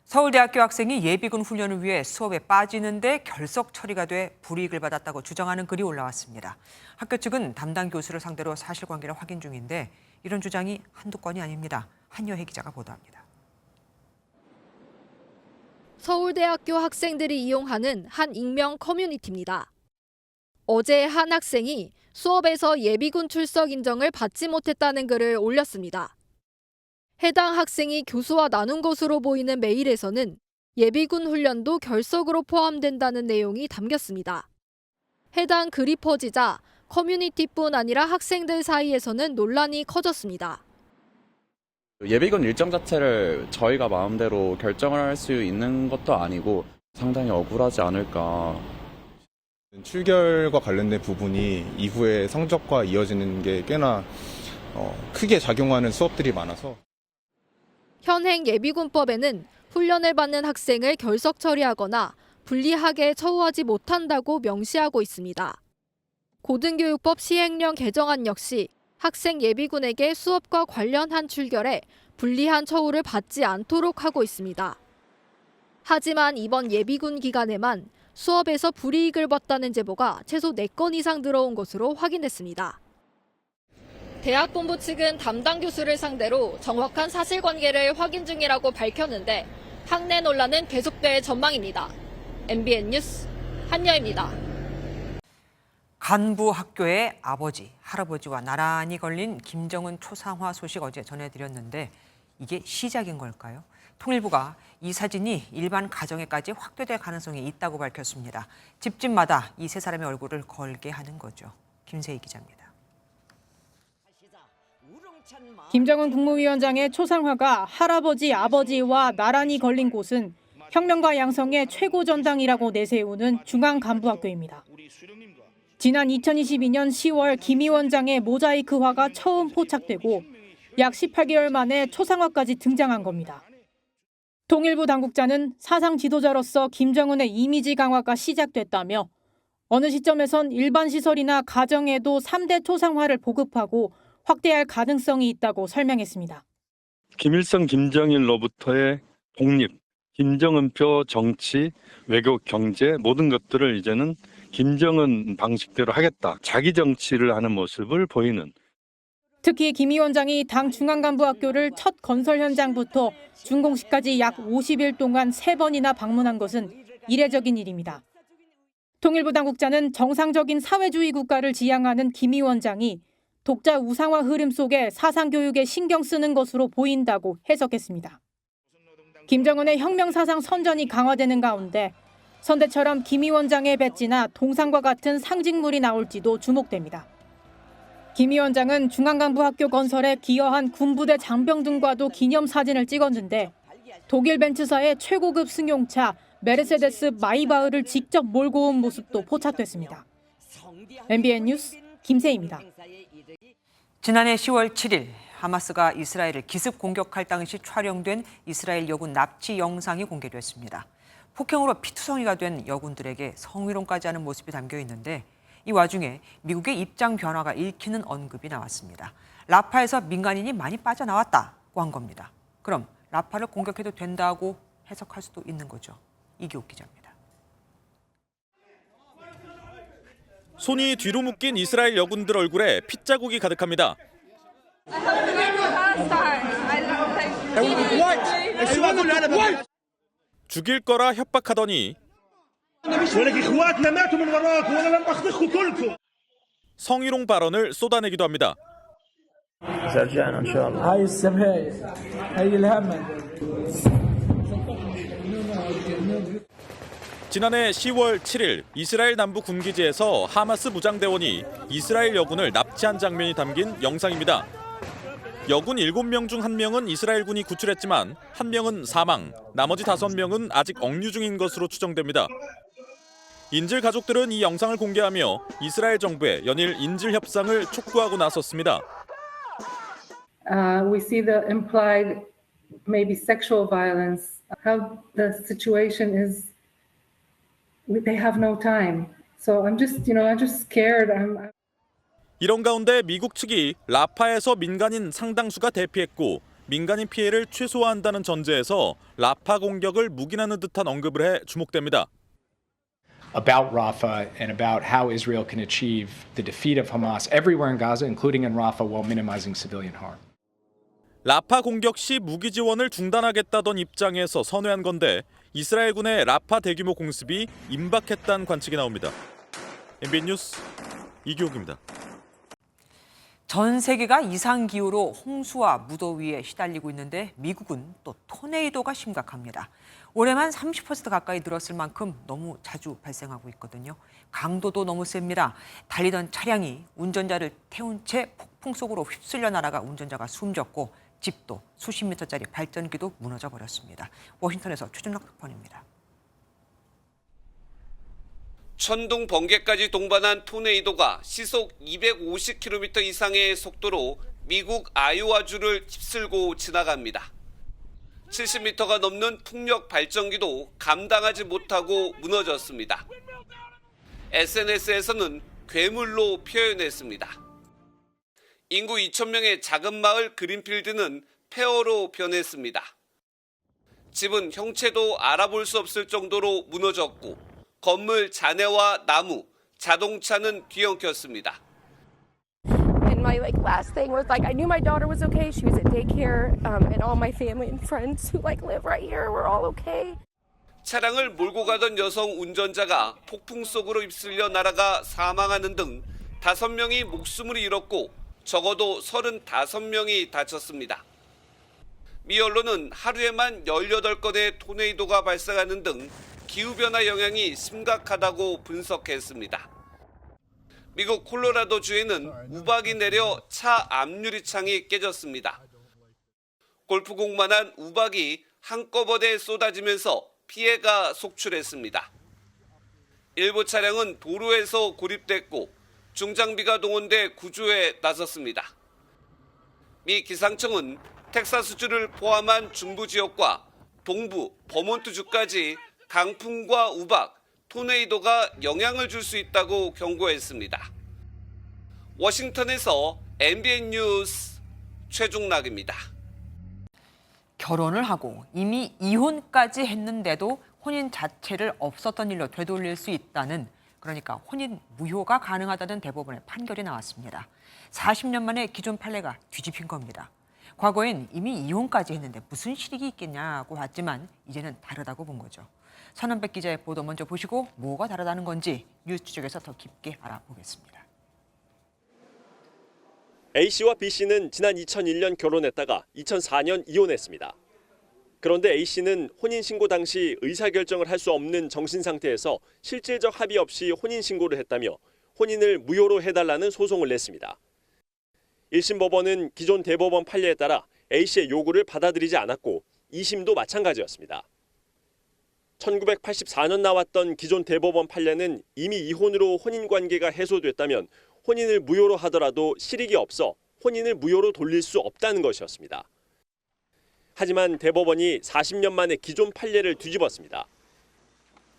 서울대학교 학생이 예비군 훈련을 위해 수업에 빠지는데 결석 처리가 돼 불이익을 받았다고 주장하는 글이 올라왔습니다. 학교 측은 담당 교수를 상대로 사실관계를 확인 중인데 이런 주장이 한두 건이 아닙니다. 한여혜 기자가 보도합니다. 서울대학교 학생들이 이용하는 한 익명 커뮤니티입니다. 어제 한 학생이 수업에서 예비군 출석 인정을 받지 못했다는 글을 올렸습니다. 해당 학생이 교수와 나눈 것으로 보이는 메일에서는 예비군 훈련도 결석으로 포함된다는 내용이 담겼습니다. 해당 글이 퍼지자 커뮤니티뿐 아니라 학생들 사이에서는 논란이 커졌습니다. 예비군 일정 자체를 저희가 마음대로 결정을 할 수 있는 것도 아니고 상당히 억울하지 않을까. 출결과 관련된 부분이 이후에 성적과 이어지는 게 꽤나 크게 작용하는 수업들이 많아서 현행 예비군법에는 훈련을 받는 학생을 결석 처리하거나 불리하게 처우하지 못한다고 명시하고 있습니다. 고등교육법 시행령 개정안 역시 학생 예비군에게 수업과 관련한 출결에 불리한 처우를 받지 않도록 하고 있습니다. 하지만 이번 예비군 기간에만 수업에서 불이익을 봤다는 제보가 최소 4건 이상 들어온 것으로 확인됐습니다. 대학본부 측은 담당 교수를 상대로 정확한 사실관계를 확인 중이라고 밝혔는데 학내 논란은 계속될 전망입니다. MBN 뉴스 한여입니다. 간부 학교의 아버지, 할아버지와 나란히 걸린 김정은 초상화 소식 어제 전해드렸는데 이게 시작인 걸까요? 통일부가 이 사진이 일반 가정에까지 확대될 가능성이 있다고 밝혔습니다. 집집마다 이 세 사람의 얼굴을 걸게 하는 거죠. 김세희 기자입니다. 김정은 국무위원장의 초상화가 할아버지, 아버지와 나란히 걸린 곳은 혁명과 양성의 최고 전당이라고 내세우는 중앙간부학교입니다. 지난 2022년 10월 김 위원장의 모자이크화가 처음 포착되고 약 18개월 만에 초상화까지 등장한 겁니다. 통일부 당국자는 사상 지도자로서 김정은의 이미지 강화가 시작됐다며 어느 시점에선 일반 시설이나 가정에도 3대 초상화를 보급하고 확대할 가능성이 있다고 설명했습니다. 김일성, 김정일로부터의 독립, 김정은표 정치, 외교, 경제 모든 것들을 이제는 김정은 방식대로 하겠다. 자기 정치를 하는 모습을 보이는. 특히 김 위원장이 당 중앙간부학교를 첫 건설 현장부터 준공식까지 약 50일 동안 3번이나 방문한 것은 이례적인 일입니다. 통일부 당국자는 정상적인 사회주의 국가를 지향하는 김 위원장이 독자 우상화 흐름 속에 사상교육에 신경 쓰는 것으로 보인다고 해석했습니다. 김정은의 혁명사상 선전이 강화되는 가운데 선대처럼 김 위원장의 배지나 동상과 같은 상징물이 나올지도 주목됩니다. 김 위원장은 중앙간부학교 건설에 기여한 군부대 장병 등과도 기념사진을 찍었는데 독일 벤츠사의 최고급 승용차 메르세데스 마이바흐를 직접 몰고 온 모습도 포착됐습니다. MBN 뉴스 김세희입니다. 지난해 10월 7일 하마스가 이스라엘을 기습 공격할 당시 촬영된 이스라엘 여군 납치 영상이 공개됐습니다. 폭행으로 피투성이가 된 여군들에게 성희롱까지 하는 모습이 담겨 있는데 이 와중에 미국의 입장 변화가 읽히는 언급이 나왔습니다. 라파에서 민간인이 많이 빠져나왔다고 한 겁니다. 그럼 라파를 공격해도 된다고 해석할 수도 있는 거죠. 이기옥 기자입니다. 손이 뒤로 묶인 이스라엘 여군들 얼굴에 핏자국이 가득합니다. 죽일 거라 협박하더니 성희롱 발언을 쏟아내기도 합니다. 지난해 10월 7일 이스라엘 남부 군기지에서 하마스 무장대원이 이스라엘 여군을 납치한 장면이 담긴 영상입니다. 여군 7명 중 1명은 이스라엘군이 구출했지만 1명은 사망, 나머지 5명은 아직 억류 중인 것으로 추정됩니다. 인질 가족들은 이 영상을 공개하며 이스라엘 정부에 연일 인질 협상을 촉구하고 나섰습니다. We see the implied maybe sexual violence. How the situation is, they have no time. So I'm just scared. 이런 가운데 미국 측이 라파에서 민간인 상당수가 대피했고 민간인 피해를 최소화한다는 전제에서 라파 공격을 묵인하는 듯한 언급을 해 주목됩니다. About Rafah and about how Israel can achieve the defeat of Hamas everywhere in Gaza, including in Rafah, while minimizing civilian harm. 라파 공격 시 무기 지원을 중단하겠다던 입장에서 선회한 건데 이스라엘군의 라파 대규모 공습이 임박했다는 관측이 나옵니다. MBN 뉴스 이기옥입니다. 전 세계가 이상기후로 홍수와 무더위에 시달리고 있는데 미국은 또 토네이도가 심각합니다. 올해만 30% 가까이 늘었을 만큼 너무 자주 발생하고 있거든요. 강도도 너무 셉니다. 달리던 차량이 운전자를 태운 채 폭풍 속으로 휩쓸려 나다가 운전자가 숨졌고 집도 수십 미터짜리 발전기도 무너져 버렸습니다. 워싱턴에서 최준락 특파원입니다. 천둥 번개까지 동반한 토네이도가 시속 250km 이상의 속도로 미국 아이오와주를 휩쓸고 지나갑니다. 70m가 넘는 풍력 발전기도 감당하지 못하고 무너졌습니다. SNS에서는 괴물로 표현했습니다. 인구 2,000명의 작은 마을 그린필드는 폐허로 변했습니다. 집은 형체도 알아볼 수 없을 정도로 무너졌고 건물 잔해와 나무, 자동차는 뒤엉켰습니다. And my last thing was I knew my daughter was okay. She was at daycare, and all my family and friends who live right here were all okay. 차량을 몰고 가던 여성 운전자가 폭풍 속으로 휩쓸려 날아가 사망하는 등 5명이 목숨을 잃었고 적어도 35명이 다쳤습니다. 미 언론은 하루에만 18건의 토네이도가 발생하는 등 기후변화 영향이 심각하다고 분석했습니다. 미국 콜로라도주에는 우박이 내려 차 앞유리창이 깨졌습니다. 골프공만한 우박이 한꺼번에 쏟아지면서 피해가 속출했습니다. 일부 차량은 도로에서 고립됐고 중장비가 동원돼 구조에 나섰습니다. 미 기상청은 텍사스주를 포함한 중부 지역과 동부 버몬트주까지 강풍과 우박, 토네이도가 영향을 줄 수 있다고 경고했습니다. 워싱턴에서 MBN 뉴스 최중락입니다. 결혼을 하고 이미 이혼까지 했는데도 혼인 자체를 없었던 일로 되돌릴 수 있다는 그러니까 혼인 무효가 가능하다는 대법원의 판결이 나왔습니다. 40년 만에 기존 판례가 뒤집힌 겁니다. 과거엔 이미 이혼까지 했는데 무슨 실익이 있겠냐고 봤지만 이제는 다르다고 본 거죠. 선한백 기자의 보도 먼저 보시고 뭐가 다르다는 건지 뉴스 추적에서 더 깊게 알아보겠습니다. A씨와 B씨는 지난 2001년 결혼했다가 2004년 이혼했습니다. 그런데 A씨는 혼인신고 당시 의사결정을 할 수 없는 정신상태에서 실질적 합의 없이 혼인신고를 했다며 혼인을 무효로 해달라는 소송을 냈습니다. 1심 법원은 기존 대법원 판례에 따라 A씨의 요구를 받아들이지 않았고 2심도 마찬가지였습니다. 1984년 나왔던 기존 대법원 판례는 이미 이혼으로 혼인관계가 해소됐다면 혼인을 무효로 하더라도 실익이 없어 혼인을 무효로 돌릴 수 없다는 것이었습니다. 하지만 대법원이 40년 만에 기존 판례를 뒤집었습니다.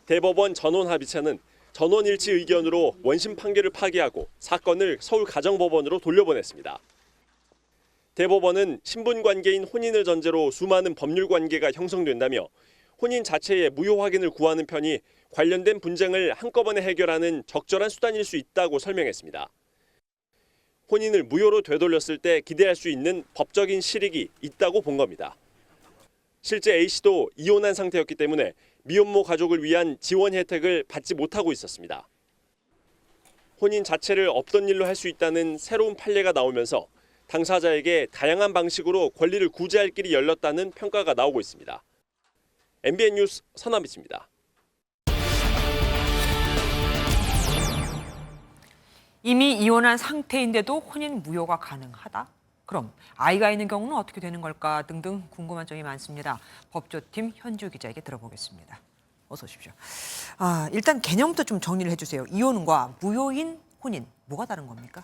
대법원 전원합의체는 전원일치 의견으로 원심 판결을 파기하고 사건을 서울가정법원으로 돌려보냈습니다. 대법원은 신분관계인 혼인을 전제로 수많은 법률관계가 형성된다며 혼인 자체의 무효 확인을 구하는 편이 관련된 분쟁을 한꺼번에 해결하는 적절한 수단일 수 있다고 설명했습니다. 혼인을 무효로 되돌렸을 때 기대할 수 있는 법적인 실익이 있다고 본 겁니다. 실제 A씨도 이혼한 상태였기 때문에 미혼모 가족을 위한 지원 혜택을 받지 못하고 있었습니다. 혼인 자체를 없던 일로 할 수 있다는 새로운 판례가 나오면서 당사자에게 다양한 방식으로 권리를 구제할 길이 열렸다는 평가가 나오고 있습니다. MBN 뉴스 선한빛입니다. 이미 이혼한 상태인데도 혼인 무효가 가능하다? 그럼 아이가 있는 경우는 어떻게 되는 걸까 등등 궁금한 점이 많습니다. 법조팀 현주 기자에게 들어보겠습니다. 어서 오십시오. 일단 개념부터 좀 정리를 해주세요. 이혼과 무효인 혼인, 뭐가 다른 겁니까?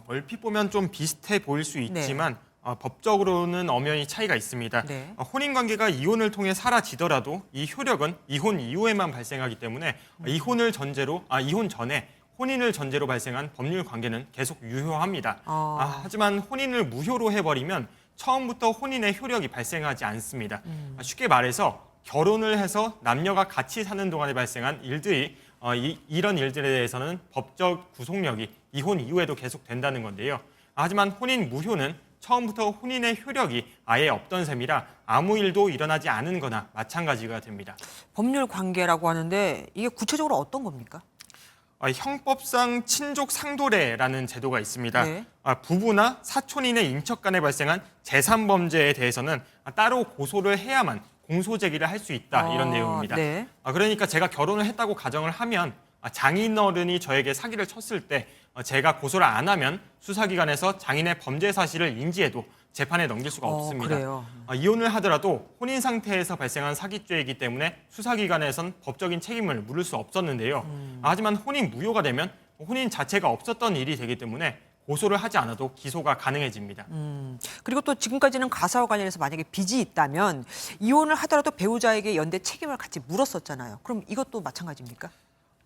얼핏 보면 좀 비슷해 보일 수 있지만 법적으로는 엄연히 차이가 있습니다. 네. 혼인관계가 이혼을 통해 사라지더라도 이 효력은 이혼 이후에만 발생하기 때문에 이혼 전에 혼인을 전제로 발생한 법률 관계는 계속 유효합니다. 하지만 혼인을 무효로 해버리면 처음부터 혼인의 효력이 발생하지 않습니다. 쉽게 말해서 결혼을 해서 남녀가 같이 사는 동안에 발생한 일들이 이런 일들에 대해서는 법적 구속력이 이혼 이후에도 계속 된다는 건데요. 하지만 혼인 무효는 처음부터 혼인의 효력이 아예 없던 셈이라 아무 일도 일어나지 않은 거나 마찬가지가 됩니다. 법률 관계라고 하는데 이게 구체적으로 어떤 겁니까? 형법상 친족 상도례라는 제도가 있습니다. 네. 부부나 사촌인의 인척 간에 발생한 재산범죄에 대해서는 따로 고소를 해야만 공소 제기를 할 수 있다 이런 내용입니다. 네. 그러니까 제가 결혼을 했다고 가정을 하면 장인어른이 저에게 사기를 쳤을 때 제가 고소를 안 하면 수사기관에서 장인의 범죄 사실을 인지해도 재판에 넘길 수가 없습니다. 그래요. 이혼을 하더라도 혼인 상태에서 발생한 사기죄이기 때문에 수사기관에선 법적인 책임을 물을 수 없었는데요. 하지만 혼인 무효가 되면 혼인 자체가 없었던 일이 되기 때문에 고소를 하지 않아도 기소가 가능해집니다. 그리고 또 지금까지는 가사와 관련해서 만약에 빚이 있다면 이혼을 하더라도 배우자에게 연대 책임을 같이 물었었잖아요. 그럼 이것도 마찬가지입니까?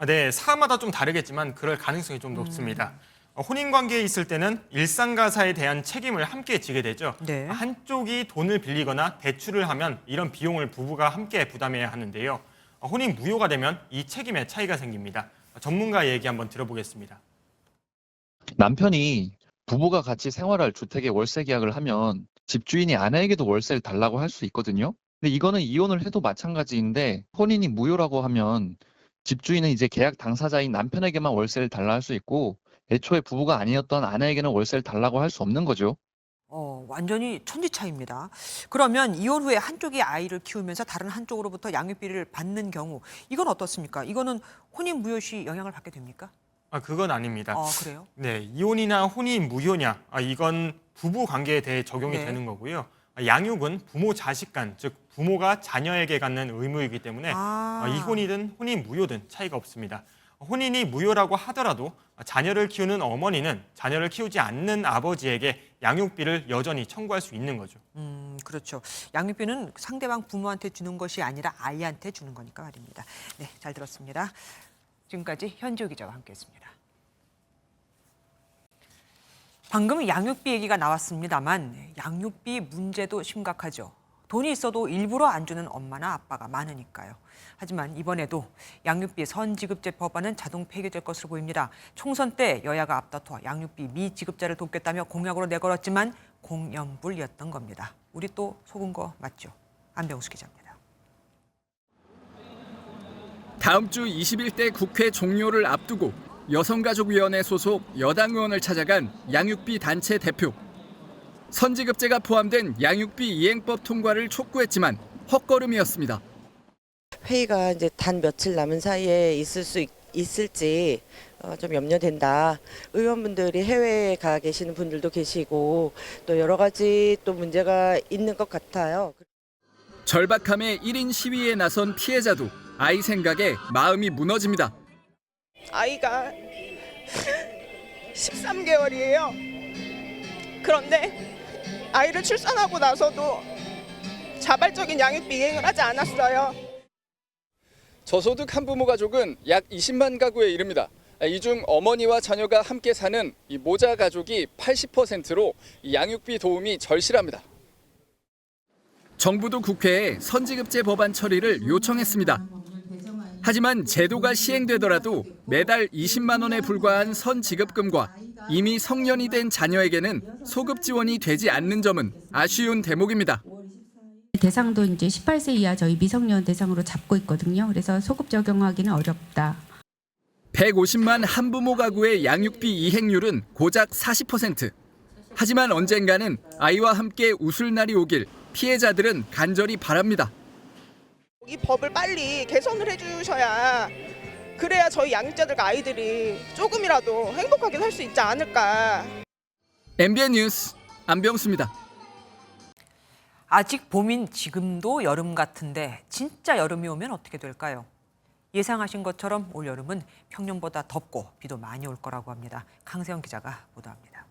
네, 사마다 좀 다르겠지만 그럴 가능성이 좀 높습니다. 혼인관계에 있을 때는 일상가사에 대한 책임을 함께 지게 되죠. 네. 한쪽이 돈을 빌리거나 대출을 하면 이런 비용을 부부가 함께 부담해야 하는데요. 혼인 무효가 되면 이 책임에 차이가 생깁니다. 전문가 얘기 한번 들어보겠습니다. 남편이 부부가 같이 생활할 주택에 월세 계약을 하면 집주인이 아내에게도 월세를 달라고 할 수 있거든요. 근데 이거는 이혼을 해도 마찬가지인데 혼인이 무효라고 하면 집주인은 이제 계약 당사자인 남편에게만 월세를 달라 할 수 있고 애초에 부부가 아니었던 아내에게는 월세를 달라고 할 수 없는 거죠. 완전히 천지차이입니다. 그러면 이혼 후에 한쪽이 아이를 키우면서 다른 한쪽으로부터 양육비를 받는 경우 이건 어떻습니까? 이거는 혼인 무효 시 영향을 받게 됩니까? 그건 아닙니다. 그래요? 네, 이혼이나 혼인 무효냐 이건 부부 관계에 대해 적용이 네. 되는 거고요. 양육은 부모 자식 간, 즉 부모가 자녀에게 갖는 의무이기 때문에 이혼이든 혼인 무효든 차이가 없습니다. 혼인이 무효라고 하더라도 자녀를 키우는 어머니는 자녀를 키우지 않는 아버지에게 양육비를 여전히 청구할 수 있는 거죠. 그렇죠. 양육비는 상대방 부모한테 주는 것이 아니라 아이한테 주는 거니까 말입니다. 네, 잘 들었습니다. 지금까지 현지호 기자와 함께했습니다. 방금 양육비 얘기가 나왔습니다만 양육비 문제도 심각하죠. 돈이 있어도 일부러 안 주는 엄마나 아빠가 많으니까요. 하지만 이번에도 양육비 선지급제 법안은 자동 폐기될 것으로 보입니다. 총선 때 여야가 앞다퉈 양육비 미지급자를 돕겠다며 공약으로 내걸었지만 공연불이었던 겁니다. 우리 또 속은 거 맞죠? 안병수 기자입니다. 다음 주 21대 국회 종료를 앞두고 여성가족위원회 소속 여당 의원을 찾아간 양육비 단체 대표. 선지급제가 포함된 양육비 이행법 통과를 촉구했지만 헛걸음이었습니다. 회의가 이제 단 며칠 남은 사이에 있을지 좀 염려된다. 의원분들이 해외에 가 계시는 분들도 계시고 또 여러 가지 또 문제가 있는 것 같아요. 절박함에 1인 시위에 나선 피해자도 아이 생각에 마음이 무너집니다. 아이가 13개월이에요. 그런데 아이를 출산하고 나서도 자발적인 양육비 이행을 하지 않았어요. 저소득 한부모 가족은 약 20만 가구에 이릅니다. 이 중 어머니와 자녀가 함께 사는 이 모자 가족이 80%로 양육비 도움이 절실합니다. 정부도 국회에 선지급제 법안 처리를 요청했습니다. 하지만 제도가 시행되더라도 매달 20만 원에 불과한 선지급금과 이미 성년이 된 자녀에게는 소급 지원이 되지 않는 점은 아쉬운 대목입니다. 대상도 이제 18세 이하 저희 미성년 대상으로 잡고 있거든요. 그래서 소급 적용하기는 어렵다. 150만 한부모 가구의 양육비 이행률은 고작 40%. 하지만 언젠가는 아이와 함께 웃을 날이 오길 피해자들은 간절히 바랍니다. 이 법을 빨리 개선을 해주셔야 그래야 저희 양육자들과 아이들이 조금이라도 행복하게 살 수 있지 않을까. MBN 뉴스 안병수입니다. 아직 봄인 지금도 여름 같은데 진짜 여름이 오면 어떻게 될까요? 예상하신 것처럼 올 여름은 평년보다 덥고 비도 많이 올 거라고 합니다. 강세영 기자가 보도합니다.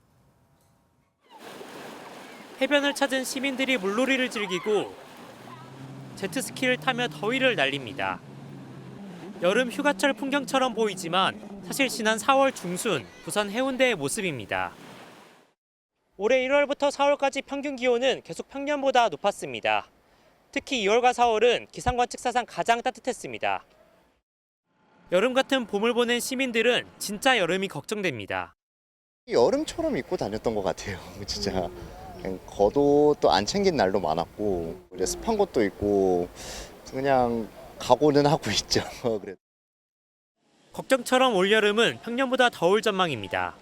해변을 찾은 시민들이 물놀이를 즐기고 제트스키를 타며 더위를 날립니다. 여름 휴가철 풍경처럼 보이지만 사실 지난 4월 중순 부산 해운대의 모습입니다. 올해 1월부터 4월까지 평균 기온은 계속 평년보다 높았습니다. 특히 2월과 4월은 기상 관측사상 가장 따뜻했습니다. 여름 같은 봄을 보낸 시민들은 진짜 여름이 걱정됩니다. 여름처럼 입고 다녔던 것 같아요. 진짜 그냥 겉옷도 안 챙긴 날도 많았고 그래 습한 것도 있고 그냥 각오는 하고 있죠. 그래. 걱정처럼 올여름은 평년보다 더울 전망입니다.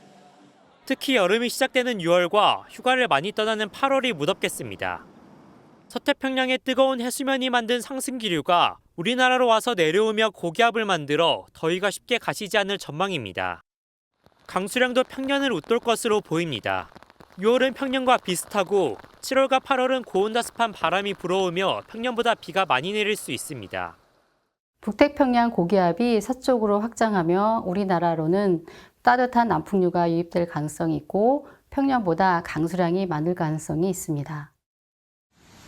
특히 여름이 시작되는 6월과 휴가를 많이 떠나는 8월이 무덥겠습니다. 서태평양의 뜨거운 해수면이 만든 상승기류가 우리나라로 와서 내려오며 고기압을 만들어 더위가 쉽게 가시지 않을 전망입니다. 강수량도 평년을 웃돌 것으로 보입니다. 6월은 평년과 비슷하고 7월과 8월은 고온다습한 바람이 불어오며 평년보다 비가 많이 내릴 수 있습니다. 북태평양 고기압이 서쪽으로 확장하며 우리나라로는 따뜻한 남풍류가 유입될 가능성이 있고 평년보다 강수량이 많을 가능성이 있습니다.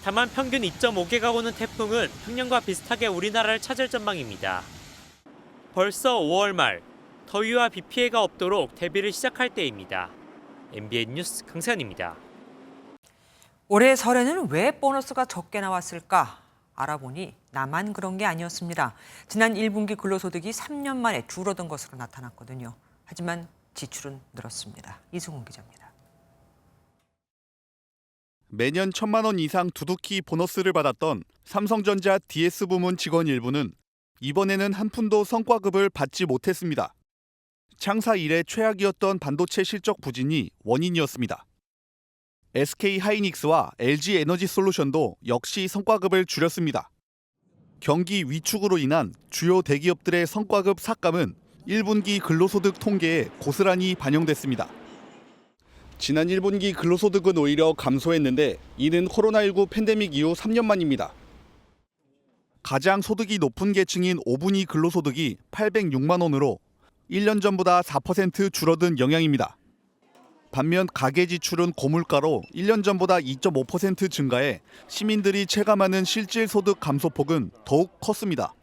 다만 평균 2.5개가 오는 태풍은 평년과 비슷하게 우리나라를 찾을 전망입니다. 벌써 5월 말, 더위와 비 피해가 없도록 대비를 시작할 때입니다. MBN 뉴스 강세현입니다. 올해 설에는 왜 보너스가 적게 나왔을까? 알아보니 나만 그런 게 아니었습니다. 지난 1분기 근로소득이 3년 만에 줄어든 것으로 나타났거든요. 하지만 지출은 늘었습니다. 이승훈 기자입니다. 매년 1,000만 원 이상 두둑히 보너스를 받았던 삼성전자 DS 부문 직원 일부는 이번에는 한 푼도 성과급을 받지 못했습니다. 창사 이래 최악이었던 반도체 실적 부진이 원인이었습니다. SK하이닉스와 LG에너지솔루션도 역시 성과급을 줄였습니다. 경기 위축으로 인한 주요 대기업들의 성과급 삭감은 1분기 근로소득 통계에 고스란히 반영됐습니다. 지난 1분기 근로소득은 오히려 감소했는데 이는 코로나19 팬데믹 이후 3년 만입니다. 가장 소득이 높은 계층인 5분위 근로소득이 806만 원으로 1년 전보다 4% 줄어든 영향입니다. 반면 가계 지출은 고물가로 1년 전보다 2.5% 증가해 시민들이 체감하는 실질 소득 감소폭은 더욱 컸습니다.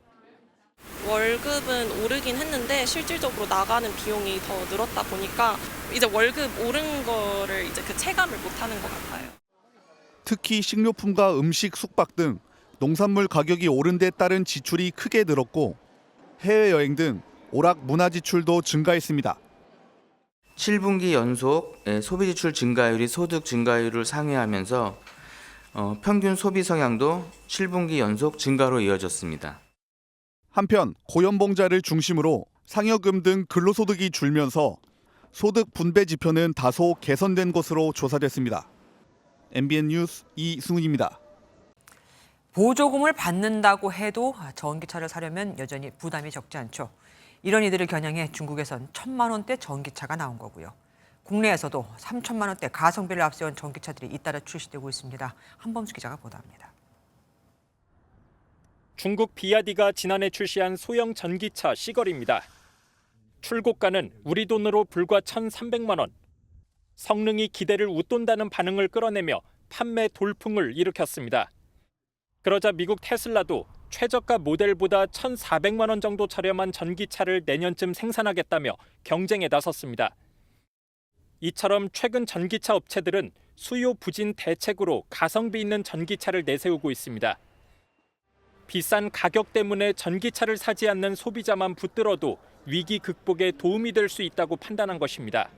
월급은 오르긴 했는데 실질적으로 나가는 비용이 더 늘었다 보니까 이제 월급 오른 거를 이제 그 체감을 못 하는 것 같아요. 특히 식료품과 음식, 숙박 등 농산물 가격이 오른 데 따른 지출이 크게 늘었고 해외여행 등 오락 문화 지출도 증가했습니다. 7분기 연속 소비지출 증가율이 소득 증가율을 상회하면서 평균 소비 성향도 7분기 연속 증가로 이어졌습니다. 한편 고연봉자를 중심으로 상여금 등 근로소득이 줄면서 소득 분배 지표는 다소 개선된 것으로 조사됐습니다. MBN 뉴스 이승훈입니다. 보조금을 받는다고 해도 전기차를 사려면 여전히 부담이 적지 않죠. 이런 이들을 겨냥해 중국에선 1,000만 원대 전기차가 나온 거고요. 국내에서도 3천만 원대 가성비를 앞세운 전기차들이 잇따라 출시되고 있습니다. 한범수 기자가 보도합니다. 중국 비야디가 지난해 출시한 소형 전기차 시걸입니다. 출고가는 우리 돈으로 불과 1,300만 원. 성능이 기대를 웃돈다는 반응을 끌어내며 판매 돌풍을 일으켰습니다. 그러자 미국 테슬라도 최저가 모델보다 1,400만 원 정도 저렴한 전기차를 내년쯤 생산하겠다며 경쟁에 나섰습니다. 이처럼 최근 전기차 업체들은 수요 부진 대책으로 가성비 있는 전기차를 내세우고 있습니다. 비싼 가격 때문에 전기차를 사지 않는 소비자만 붙들어도 위기 극복에 도움이 될 수 있다고 판단한 것입니다.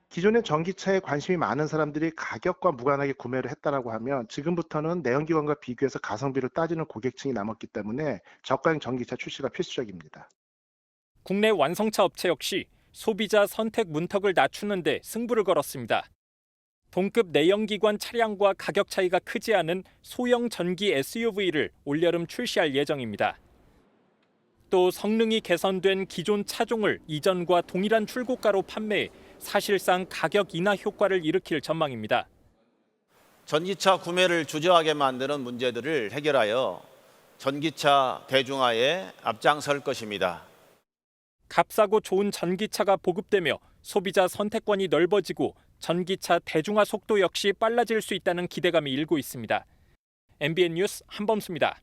기존의 전기차에 관심이 많은 사람들이 가격과 무관하게 구매를 했다라고 하면 지금부터는 내연기관과 비교해서 가성비를 따지는 고객층이 남았기 때문에 저가형 전기차 출시가 필수적입니다. 국내 완성차 업체 역시 소비자 선택 문턱을 낮추는 데 승부를 걸었습니다. 동급 내연기관 차량과 가격 차이가 크지 않은 소형 전기 SUV를 올여름 출시할 예정입니다. 또 성능이 개선된 기존 차종을 이전과 동일한 출고가로 판매해 사실상 가격 인하 효과를 일으킬 전망입니다. 전기차 구매를 주저하게 만드는 문제들을 해결하여 전기차 대중화에 앞장설 것입니다. 값싸고 좋은 전기차가 보급되며 소비자 선택권이 넓어지고 전기차 대중화 속도 역시 빨라질 수 있다는 기대감이 일고 있습니다. MBN 뉴스 한범수입니다.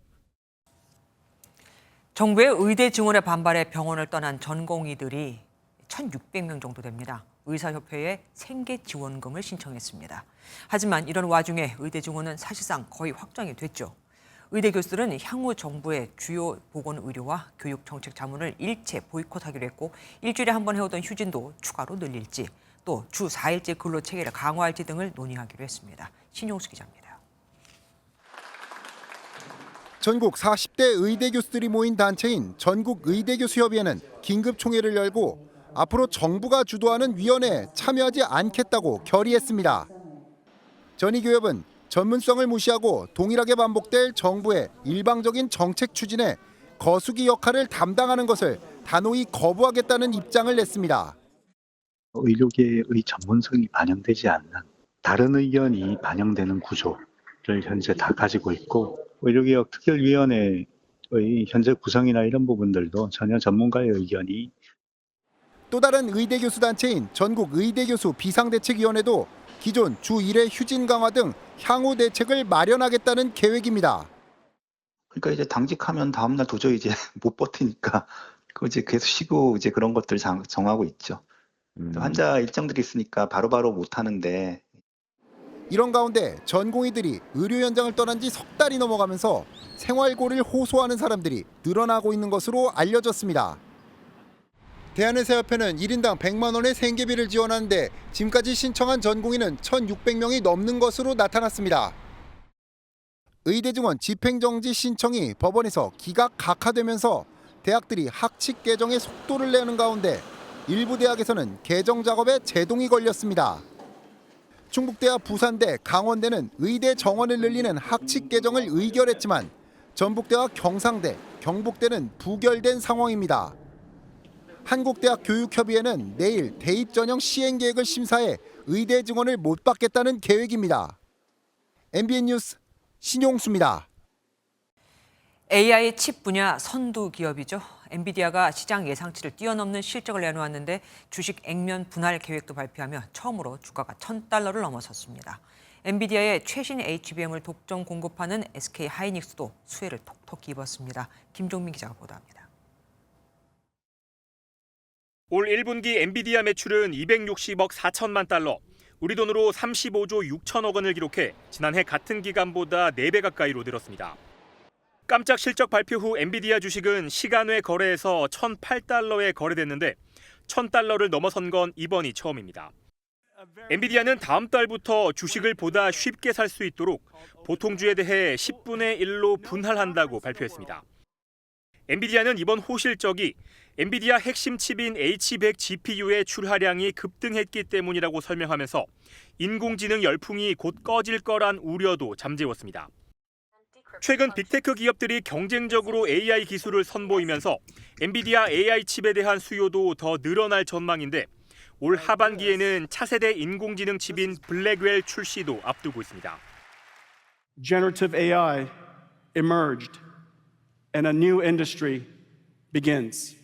정부의 의대 증원에 반발해 병원을 떠난 전공의들이 1,600명 정도 됩니다. 의사협회에 생계지원금을 신청했습니다. 하지만 이런 와중에 의대 증원은 사실상 거의 확정이 됐죠. 의대 교수들은 향후 정부의 주요 보건의료와 교육정책 자문을 일체 보이콧하기로 했고 일주일에 한 번 해오던 휴진도 추가로 늘릴지 또 주 4일제 근로체계를 강화할지 등을 논의하기로 했습니다. 신용수 기자입니다. 전국 40대 의대 교수들이 모인 단체인 전국의대교수협의회는 긴급총회를 열고 앞으로 정부가 주도하는 위원회에 참여하지 않겠다고 결의했습니다. 전의교협은 전문성을 무시하고 동일하게 반복될 정부의 일방적인 정책 추진에 거수기 역할을 담당하는 것을 단호히 거부하겠다는 입장을 냈습니다. 의료계의 전문성이 반영되지 않는 다른 의견이 반영되는 구조를 현재 다 가지고 있고 의료개혁 특별위원회의 현재 구성이나 이런 부분들도 전혀 전문가의 의견이 또 다른 의대 교수 단체인 전국의대교수 비상대책위원회도 기존 주 1회 휴진 강화 등 향후 대책을 마련하겠다는 계획입니다. 그러니까 이제 당직하면 다음날 도저히 이제 못 버티니까 이제 계속 쉬고 이제 그런 것들 정하고 있죠. 환자 일정들이 있으니까 바로바로 못 하는데 이런 가운데 전공의들이 의료 현장을 떠난 지 석 달이 넘어가면서 생활고를 호소하는 사람들이 늘어나고 있는 것으로 알려졌습니다. 대한의사협회는 1인당 100만 원의 생계비를 지원하는데 지금까지 신청한 전공의는 1,600명이 넘는 것으로 나타났습니다. 의대 증원 집행정지 신청이 법원에서 기각 각하되면서 대학들이 학칙 개정에 속도를 내는 가운데 일부 대학에서는 개정 작업에 제동이 걸렸습니다. 충북대와 부산대, 강원대는 의대 정원을 늘리는 학칙 개정을 의결했지만 전북대와 경상대, 경북대는 부결된 상황입니다. 한국대학 교육협의회는 내일 대입 전형 시행 계획을 심사해 의대 증원을 못 받겠다는 계획입니다. MBN 뉴스 신용수입니다. AI 칩 분야 선두 기업이죠. 엔비디아가 시장 예상치를 뛰어넘는 실적을 내놓았는데 주식 액면 분할 계획도 발표하며 처음으로 주가가 $1,000를 넘어섰습니다. 엔비디아의 최신 HBM을 독점 공급하는 SK 하이닉스도 수혜를 톡톡히 입었습니다. 김종민 기자가 보도합니다. 올 1분기 엔비디아 매출은 $260억 4천만 달러, 우리 돈으로 35조 6천억 원을 기록해 지난해 같은 기간보다 4배 가까이로 늘었습니다. 깜짝 실적 발표 후 엔비디아 주식은 시간 외 거래에서 1,008달러에 거래됐는데 1,000달러를 넘어선 건 이번이 처음입니다. 엔비디아는 다음 달부터 주식을 보다 쉽게 살 수 있도록 보통주에 대해 10분의 1로 분할한다고 발표했습니다. 엔비디아는 이번 호실적이 엔비디아 핵심 칩인 H100 GPU의 출하량이 급등했기 때문이라고 설명하면서 인공지능 열풍이 곧 꺼질 거란 우려도 잠재웠습니다. 최근 빅테크 기업들이 경쟁적으로 AI 기술을 선보이면서 엔비디아 AI 칩에 대한 수요도 더 늘어날 전망인데 올 하반기에는 차세대 인공지능 칩인 블랙웰 출시도 앞두고 있습니다. Generative AI emerged and a new industry begins.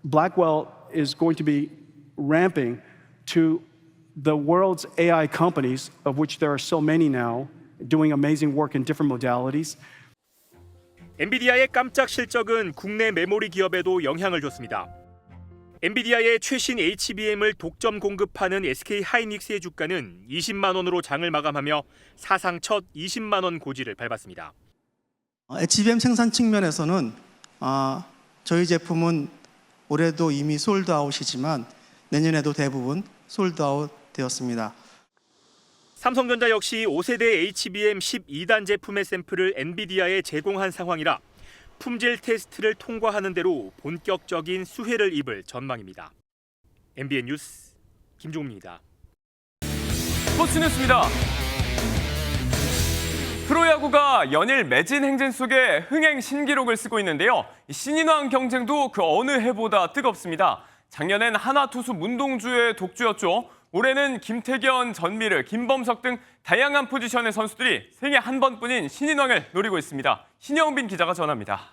Blackwell is going to be ramping to the world's AI companies, of which there are so many now, doing amazing work in different modalities. 엔비디아의 깜짝 실적은 국내 메모리 기업에도 영향을 줬습니다. 엔비디아의 최신 HBM을 독점 공급하는 SK 하이닉스의 주가는 20만 원으로 장을 마감하며 사상 첫 20만 원 고지를 밟았습니다. HBM 생산 측면에서는 저희 제품은 올해도 이미 솔드아웃이지만 내년에도 대부분 솔드아웃 되었습니다. 삼성전자 역시 5세대 HBM 12단 제품의 샘플을 엔비디아에 제공한 상황이라 품질 테스트를 통과하는 대로 본격적인 수혜를 입을 전망입니다. MBN 뉴스 김종민입니다. 스포츠 뉴스입니다. 프로야구가 연일 매진 행진 속에 흥행 신기록을 쓰고 있는데요. 신인왕 경쟁도 그 어느 해보다 뜨겁습니다. 작년엔 하나 투수 문동주의 독주였죠. 올해는 김태견, 전미르, 김범석 등 다양한 포지션의 선수들이 생애 한 번뿐인 신인왕을 노리고 있습니다. 신영빈 기자가 전합니다.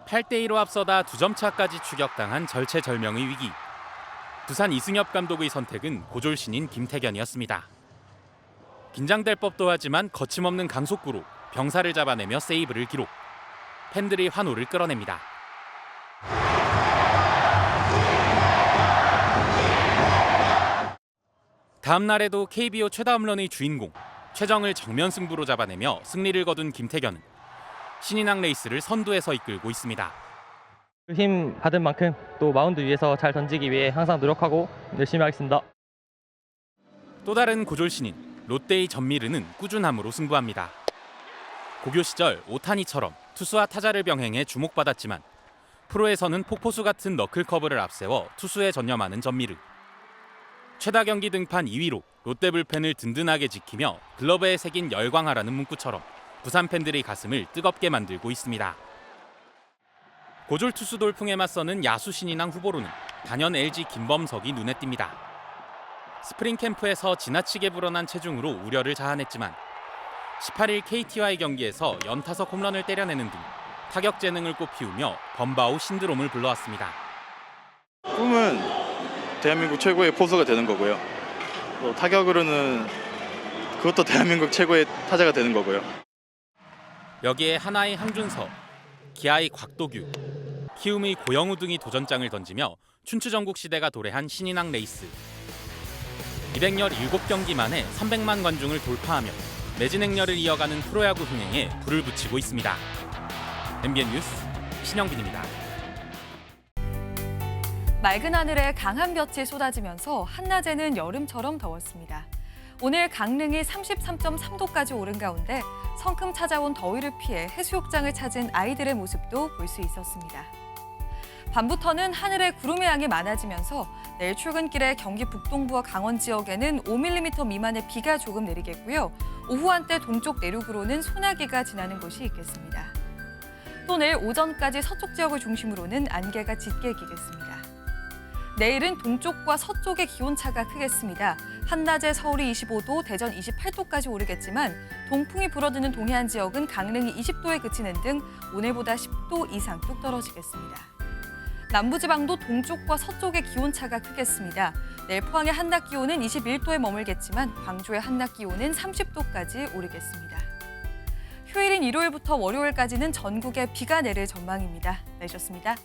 8대2로 앞서다 2점 차까지 추격당한 절체절명의 위기. 두산 이승엽 감독의 선택은 고졸 신인 김태견이었습니다. 긴장될 법도 하지만 거침없는 강속구로 병사를 잡아내며 세이브를 기록. 팬들의 환호를 끌어냅니다. 다음 날에도 KBO 최다 홈런의 주인공 최정을 정면 승부로 잡아내며 승리를 거둔 김태견은 신인왕 레이스를 선두에서 이끌고 있습니다. 힘 받은 만큼 또 마운드 위에서 잘 던지기 위해 항상 노력하고 열심히 하겠습니다. 또 다른 고졸 신인 롯데의 전미르는 꾸준함으로 승부합니다. 고교 시절 오타니처럼 투수와 타자를 병행해 주목받았지만 프로에서는 폭포수 같은 너클커브를 앞세워 투수에 전념하는 전미르. 최다 경기 등판 2위로 롯데 불펜을 든든하게 지키며 글러브에 새긴 열광하라는 문구처럼 부산 팬들의 가슴을 뜨겁게 만들고 있습니다. 고졸 투수 돌풍에 맞서는 야수 신인왕 후보로는 단연 LG 김범석이 눈에 띕니다. 스프링 캠프에서 지나치게 불어난 체중으로 우려를 자아냈지만 18일 KT와의 경기에서 연타석 홈런을 때려내는 등 타격 재능을 꽃피우며 범바우 신드롬을 불러왔습니다. 꿈은 대한민국 최고의 포수가 되는 거고요. 또 타격으로는 그것도 대한민국 최고의 타자가 되는 거고요. 여기에 하나의 황준서, 기아의 곽도규, 키움의 고영우 등이 도전장을 던지며 춘추전국 시대가 도래한 신인왕 레이스. 217경기 만에 300만 관중을 돌파하며 매진 행렬을 이어가는 프로야구 흥행에 불을 붙이고 있습니다. MBN 뉴스 신영빈입니다. 맑은 하늘에 강한 볕이 쏟아지면서 한낮에는 여름처럼 더웠습니다. 오늘 강릉이 33.3도까지 오른 가운데 성큼 찾아온 더위를 피해 해수욕장을 찾은 아이들의 모습도 볼 수 있었습니다. 밤부터는 하늘에 구름의 양이 많아지면서 내일 출근길에 경기 북동부와 강원 지역에는 5mm 미만의 비가 조금 내리겠고요. 오후 한때 동쪽 내륙으로는 소나기가 지나는 곳이 있겠습니다. 또 내일 오전까지 서쪽 지역을 중심으로는 안개가 짙게 끼겠습니다. 내일은 동쪽과 서쪽의 기온차가 크겠습니다. 한낮에 서울이 25도, 대전 28도까지 오르겠지만 동풍이 불어드는 동해안 지역은 강릉이 20도에 그치는 등 오늘보다 10도 이상 뚝 떨어지겠습니다. 남부지방도 동쪽과 서쪽의 기온차가 크겠습니다. 내일 포항의 한낮 기온은 21도에 머물겠지만 광주의 한낮 기온은 30도까지 오르겠습니다. 휴일인 일요일부터 월요일까지는 전국에 비가 내릴 전망입니다. 내셨습니다.